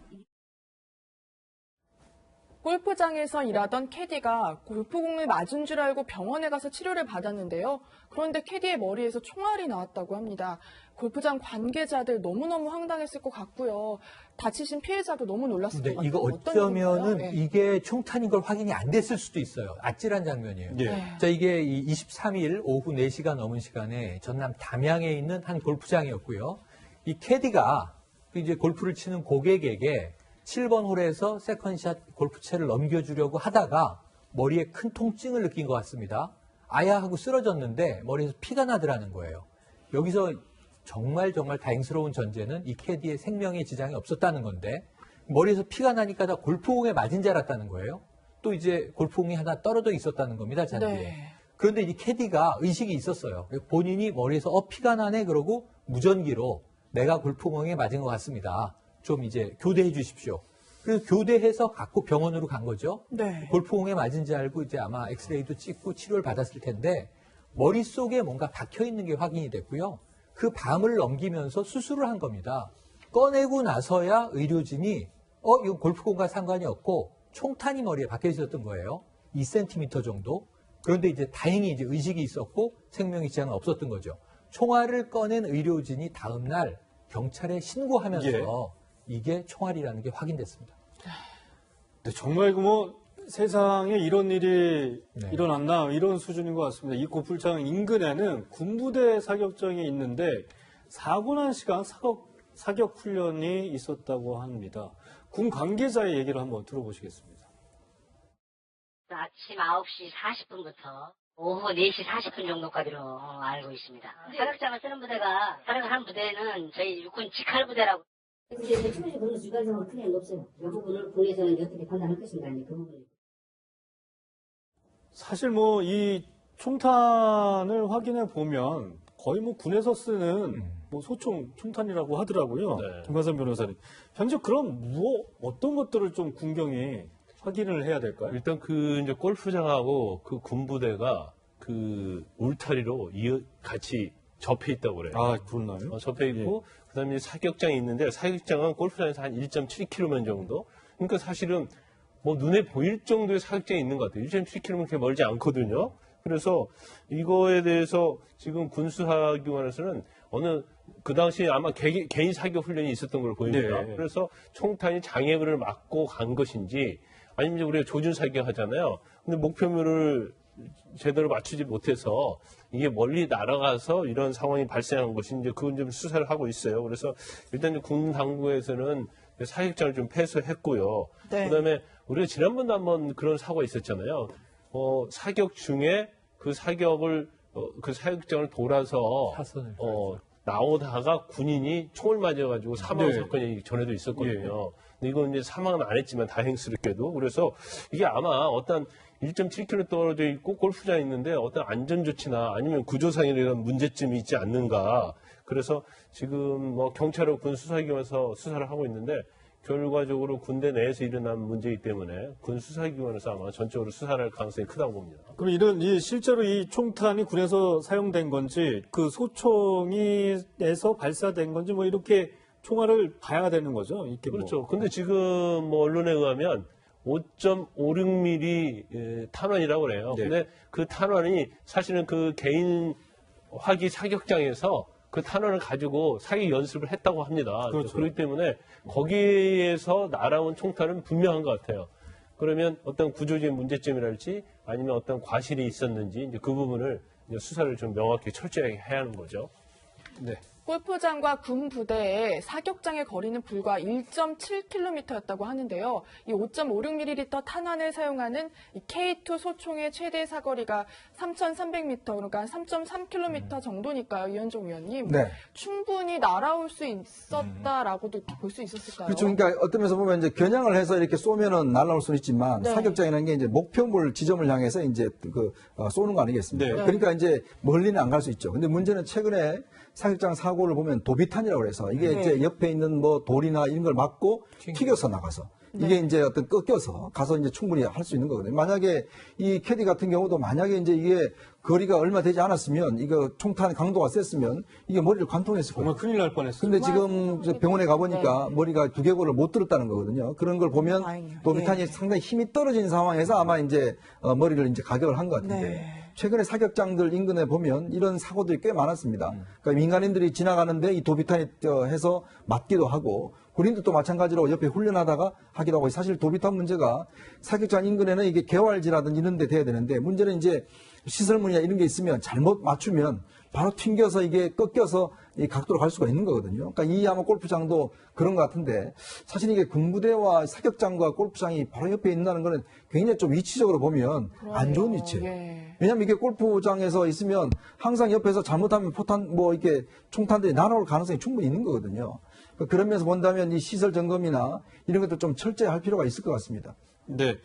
골프장에서 일하던 캐디가 골프공을 맞은 줄 알고 병원에 가서 치료를 받았는데요. 그런데 캐디의 머리에서 총알이 나왔다고 합니다. 골프장 관계자들 너무너무 황당했을 것 같고요. 다치신 피해자도 너무 놀랐을 것 같아요. 이거 어쩌면은 이게 총탄인 걸 확인이 안 됐을 수도 있어요. 아찔한 장면이에요. 네. 자, 이게 23일 오후 4시가 넘은 시간에 전남 담양에 있는 한 골프장이었고요. 이 캐디가 이제 골프를 치는 고객에게 7번 홀에서 세컨샷 골프채를 넘겨주려고 하다가 머리에 큰 통증을 느낀 것 같습니다. 아야 하고 쓰러졌는데 머리에서 피가 나더라는 거예요. 여기서 정말 다행스러운 전제는 이 캐디의 생명에 지장이 없었다는 건데 머리에서 피가 나니까 다 골프공에 맞은 줄 알았다는 거예요. 또 이제 골프공이 하나 떨어져 있었다는 겁니다, 잔디에. 네. 그런데 이 캐디가 의식이 있었어요. 본인이 머리에서 피가 나네 그러고 무전기로 내가 골프공에 맞은 것 같습니다. 좀 이제 교대해 주십시오. 그래서 교대해서 갖고 병원으로 간 거죠. 네. 골프공에 맞은지 알고 이제 아마 엑스레이도 찍고 치료를 받았을 텐데 머릿속에 뭔가 박혀 있는 게 확인이 됐고요. 그 밤을 넘기면서 수술을 한 겁니다. 꺼내고 나서야 의료진이 이건 골프공과 상관이 없고 총탄이 머리에 박혀 있었던 거예요. 2cm 정도. 그런데 이제 다행히 이제 의식이 있었고 생명의 지장은 없었던 거죠. 총알을 꺼낸 의료진이 다음 날 경찰에 신고하면서 이게 총알이라는 게 확인됐습니다. 네, 정말 세상에 이런 일이 일어났나 이런 수준인 것 같습니다. 이 골프장 인근에는 군부대 사격장이 있는데 사고 난 시간 사격 훈련이 있었다고 합니다. 군 관계자의 얘기를 한번 들어보시겠습니다. 아침 9시 40분부터 오후 4시 40분 정도까지로 알고 있습니다. 사격장을 쓰는 부대가 사격을 하는 부대는 저희 육군 직할 부대라고. 추가적 근무 주관성은 크게 높어요. 이 부분을 국내에서는 어떻게 판단할 것인가, 그 부분. 사실 뭐 이 총탄을 확인해 보면 거의 뭐 군에서 쓰는 뭐 소총 총탄이라고 하더라고요. 네. 김관선 변호사님. 현재 그럼 어떤 것들을 좀 군경이 확인을 해야 될까요? 일단 그 이제 골프장하고 그 군부대가 그 울타리로 같이 접해 있다고 그래요. 아, 그렇나요? 접해 있고, 그다음에 사격장이 있는데, 사격장은 골프장에서 한 1.7km 정도? 그러니까 사실은 뭐 눈에 보일 정도의 사격장이 있는 것 같아요. 1.7km면 그렇게 멀지 않거든요. 그래서 이거에 대해서 지금 군수사기관에서는 그 당시에 아마 개인 사격 훈련이 있었던 걸로 보입니다. 네. 그래서 총탄이 장애물을 맞고 간 것인지, 아니면 이제 우리가 조준 사격 하잖아요. 근데 목표물을 제대로 맞추지 못해서 이게 멀리 날아가서 이런 상황이 발생한 것인지 그건 좀 수사를 하고 있어요. 그래서 일단 군 당국에서는 사격장을 좀 폐쇄했고요. 네. 그다음에 우리가 지난번도 한번 그런 사고가 있었잖아요. 사격 중에 그 사격장을 돌아서 나오다가 군인이 총을 맞아가지고 사망 사건이 전에도 있었거든요. 근데 이건 이제 사망은 안 했지만 다행스럽게도. 그래서 이게 아마 어떤 1.7km 떨어져 있고 골프장이 있는데 어떤 안전조치나 아니면 구조상에 대한 문제점이 있지 않는가. 그래서 지금 뭐 경찰하고 군 수사기관에서 수사를 하고 있는데 결과적으로 군대 내에서 일어난 문제이기 때문에 군 수사기관에서 아마 전적으로 수사를 할 가능성이 크다고 봅니다. 그럼 실제로 이 총탄이 군에서 사용된 건지 그 소총에서 발사된 건지 뭐 이렇게 총알을 봐야 되는 거죠. 이렇게 그렇죠. 근데 지금 뭐 언론에 의하면 5.56mm 탄환이라고 그래요. 네. 근데 그 탄환이 사실은 그 개인 화기 사격장에서 그 탄환을 가지고 사격 연습을 했다고 합니다. 그렇죠. 그렇기 때문에 거기에서 날아온 총탄은 분명한 것 같아요. 그러면 어떤 구조적인 문제점이랄지 아니면 어떤 과실이 있었는지 이제 그 부분을 이제 수사를 좀 명확히 철저하게 해야 하는 거죠. 네. 골프장과 군 부대의 사격장의 거리는 불과 1.7km였다고 하는데요. 이 5.56mm 탄환을 사용하는 이 K2 소총의 최대 사거리가 3,300m, 그러니까 3.3km 정도니까요, 이현종 의원님. 네. 충분히 날아올 수 있었다라고도 볼 수 있었을까요? 그렇죠. 그러니까 어떤 면에서 보면 이제 겨냥을 해서 이렇게 쏘면은 날아올 수는 있지만 네. 사격장이라는 게 이제 목표물 지점을 향해서 이제 쏘는 거 아니겠습니까? 네. 그러니까 이제 멀리는 안 갈 수 있죠. 근데 문제는 최근에 사격장 사고를 보면 도비탄이라고 해서 이게 네. 이제 옆에 있는 뭐 돌이나 이런 걸 맞고 튀겨서 나가서 이게 이제 어떤 꺾여서 가서 이제 충분히 할 수 있는 거거든요. 만약에 이 캐디 같은 경우도 만약에 이제 이게 거리가 얼마 되지 않았으면 이거 총탄 강도가 셌으면 이게 머리를 관통했을 거예요. 정말 큰일 날 뻔했어요. 근데 지금 저 병원에 가보니까 머리가 두개골을 못 들었다는 거거든요. 그런 걸 보면 도비탄이 상당히 힘이 떨어진 상황에서 아마 이제 머리를 이제 가격을 한 것 같은데 최근에 사격장들 인근에 보면 이런 사고들이 꽤 많았습니다. 그러니까 민간인들이 지나가는데 이 도비탄이 해서 맞기도 하고 군인들도 마찬가지로 옆에 훈련하다가 하기도 하고 사실 도비탄 문제가 사격장 인근에는 이게 개활지라든지 이런 데 돼야 되는데 문제는 이제 시설물이나 이런 게 있으면 잘못 맞추면 바로 튕겨서 이게 꺾여서 이 각도로 갈 수가 있는 거거든요. 그러니까 이 아마 골프장도 그런 것 같은데 사실 이게 군부대와 사격장과 골프장이 바로 옆에 있다는 거는 굉장히 좀 위치적으로 보면 안 좋은 위치예요. 왜냐하면 이게 골프장에서 있으면 항상 옆에서 잘못하면 포탄 뭐 이렇게 총탄들이 날아올 가능성이 충분히 있는 거거든요. 그런 면에서 본다면 이 시설 점검이나 이런 것도 좀 철저히 할 필요가 있을 것 같습니다. 네.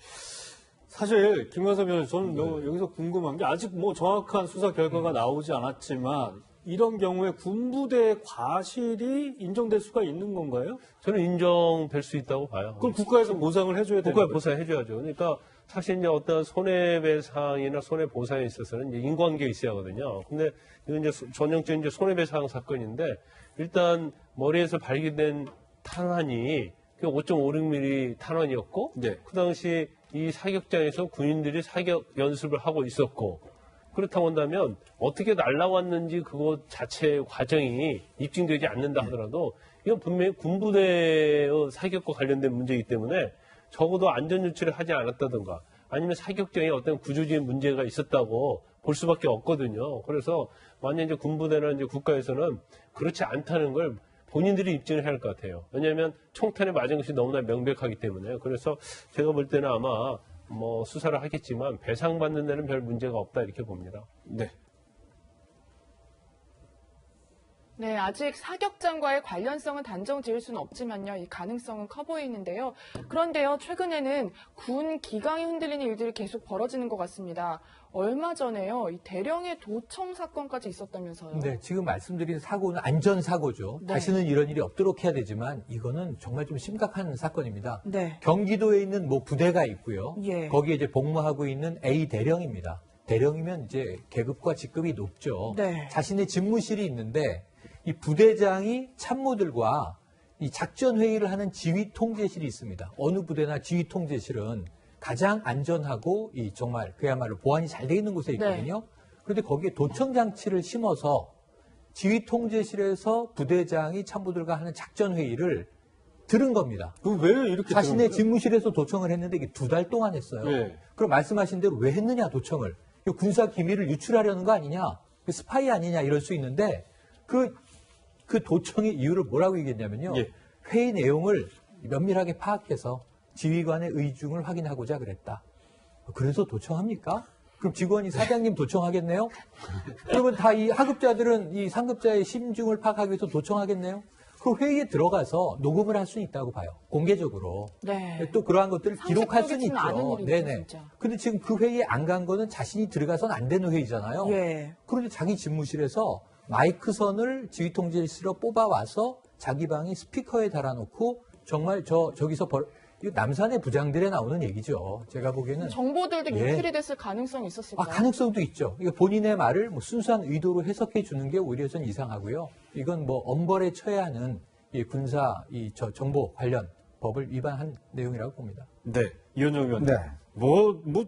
사실 김관선 변호사 저는 여기서 궁금한 게 아직 뭐 정확한 수사 결과가 나오지 않았지만 이런 경우에 군부대의 과실이 인정될 수가 있는 건가요? 저는 인정될 수 있다고 봐요. 그럼 국가에서 보상을 해줘야 되는 국가에 보상해줘야죠. 그러니까 사실 이제 어떤 손해배상이나 손해보상에 있어서는 이제 인과관계가 있어야 하거든요. 근데 이건 이제 전형적인 이제 손해배상 사건인데 일단 머리에서 발견된 탄환이 5.56mm 탄환이었고 그 당시 이 사격장에서 군인들이 사격 연습을 하고 있었고 그렇다고 한다면 어떻게 날라왔는지 그거 자체의 과정이 입증되지 않는다 하더라도 이건 분명히 군부대의 사격과 관련된 문제이기 때문에 적어도 안전조치를 하지 않았다든가 아니면 사격장에 어떤 구조적인 문제가 있었다고 볼 수밖에 없거든요. 그래서 만약 이제 군부대나 이제 국가에서는 그렇지 않다는 걸 본인들이 입증을 해야 할 것 같아요. 왜냐하면 총탄에 맞은 것이 너무나 명백하기 때문에. 그래서 제가 볼 때는 아마 뭐 수사를 하겠지만 배상받는 데는 별 문제가 없다 이렇게 봅니다. 네. 네, 아직 사격장과의 관련성은 단정 지을 수는 없지만요. 이 가능성은 커 보이는데요. 그런데요, 최근에는 군 기강이 흔들리는 일들이 계속 벌어지는 것 같습니다. 얼마 전에요, 이 대령의 도청 사건까지 있었다면서요. 네, 지금 말씀드린 사고는 안전사고죠. 네. 다시는 이런 일이 없도록 해야 되지만 이거는 정말 좀 심각한 사건입니다. 네. 경기도에 있는 뭐 부대가 있고요. 예. 거기에 이제 복무하고 있는 A 대령입니다. 대령이면 이제 계급과 직급이 높죠. 네. 자신의 집무실이 있는데 이 부대장이 참모들과 이 작전 회의를 하는 지휘 통제실이 있습니다. 어느 부대나 지휘 통제실은 가장 안전하고 이 정말 그야말로 보안이 잘 돼 있는 곳에 있거든요. 네. 그런데 거기에 도청 장치를 심어서 지휘 통제실에서 부대장이 참모들과 하는 작전 회의를 들은 겁니다. 그럼 왜 이렇게 자신의 들은 거예요? 집무실에서 도청을 했는데 이게 2달 동안 했어요. 네. 그럼 말씀하신 대로 왜 했느냐 도청을? 이거 군사 기밀을 유출하려는 거 아니냐? 스파이 아니냐 이럴 수 있는데 그 도청의 이유를 뭐라고 얘기했냐면요. 예. 회의 내용을 면밀하게 파악해서 지휘관의 의중을 확인하고자 그랬다. 그래서 도청합니까? 그럼 직원이 사장님 도청하겠네요? 그러면 다 이 하급자들은 이 상급자의 심중을 파악하기 위해서 도청하겠네요? 그 회의에 들어가서 녹음을 할 수는 있다고 봐요. 공개적으로. 네. 또 그러한 것들을 기록할 수는 상식적이지는 않은 있죠. 일이죠, 네네. 진짜. 근데 지금 그 회의에 안 간 거는 자신이 들어가서는 안 되는 회의잖아요. 예. 그런데 자기 집무실에서 마이크선을 지휘통제실로 뽑아와서 자기 방에 스피커에 달아놓고 정말 저기서 이거 남산의 부장들에 나오는 얘기죠. 제가 보기에는. 정보들도 예. 유출이 됐을 가능성이 있었을까요? 가능성도 있죠. 이거 본인의 말을 뭐 순수한 의도로 해석해 주는 게 오히려 전 이상하고요. 이건 뭐 엄벌에 처해야 하는 이 군사 정보 관련 법을 위반한 내용이라고 봅니다. 네. 이현정 의원님. 네.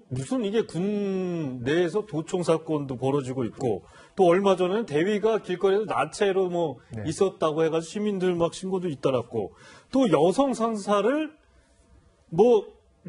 무슨 이게 군 내에서 도청 사건도 벌어지고 있고, 또 얼마 전에는 대위가 길거리에서 나체로 네. 있었다고 해가지고 시민들 막 신고도 잇따랐고, 또 여성 상사를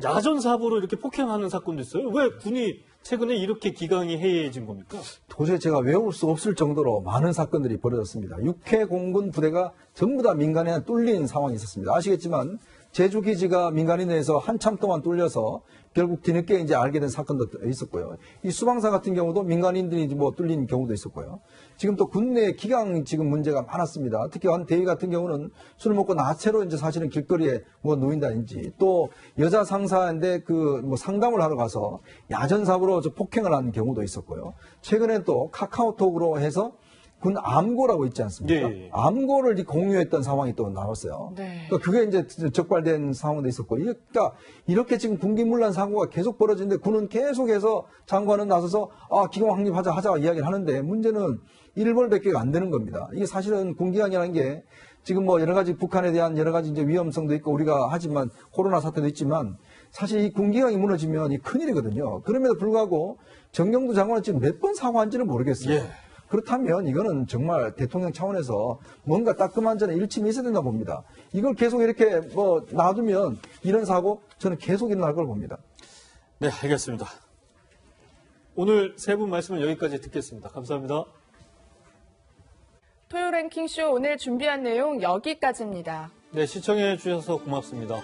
야전 사고로 이렇게 폭행하는 사건도 있어요. 왜 군이 최근에 이렇게 기강이 해이해진 겁니까? 도저히 제가 외울 수 없을 정도로 많은 사건들이 벌어졌습니다. 육해 공군 부대가 전부 다 민간에 뚫린 상황이 있었습니다. 아시겠지만 제주기지가 민간인 내에서 한참 동안 뚫려서 결국 뒤늦게 이제 알게 된 사건도 있었고요. 이 수방사 같은 경우도 민간인들이 뚫린 경우도 있었고요. 지금 또 군내 기강 지금 문제가 많았습니다. 특히 한 대위 같은 경우는 술을 먹고 나체로 이제 사실은 길거리에 누인다든지, 또 여자 상사인데 상담을 하러 가서 야전사고로 폭행을 한 경우도 있었고요. 최근에 또 카카오톡으로 해서 군 암고라고 있지 않습니까? 네. 암고를 공유했던 상황이 또 나왔어요. 네. 그러니까 그게 이제 적발된 상황도 있었고, 그러니까 이렇게 지금 군기문란 사고가 계속 벌어지는데 군은 계속해서 장관은 나서서 기강 확립하자 이야기를 하는데, 문제는 일벌백계가 안 되는 겁니다. 이게 사실은 군기강이라는 게 지금 여러 가지 북한에 대한 여러 가지 이제 위험성도 있고 우리가 하지만 코로나 사태도 있지만, 사실 이 군기강이 무너지면 이 큰일이거든요. 그럼에도 불구하고 정경두 장관은 지금 몇 번 사과한지는 모르겠어요. 예. 그렇다면 이거는 정말 대통령 차원에서 뭔가 따끔한 전에 일침이 있어야 된다 봅니다. 이걸 계속 이렇게 놔두면 이런 사고 저는 계속 일어날 걸 봅니다. 네, 알겠습니다. 오늘 세 분 말씀은 여기까지 듣겠습니다. 감사합니다. 토요 랭킹쇼 오늘 준비한 내용 여기까지입니다. 네, 시청해 주셔서 고맙습니다.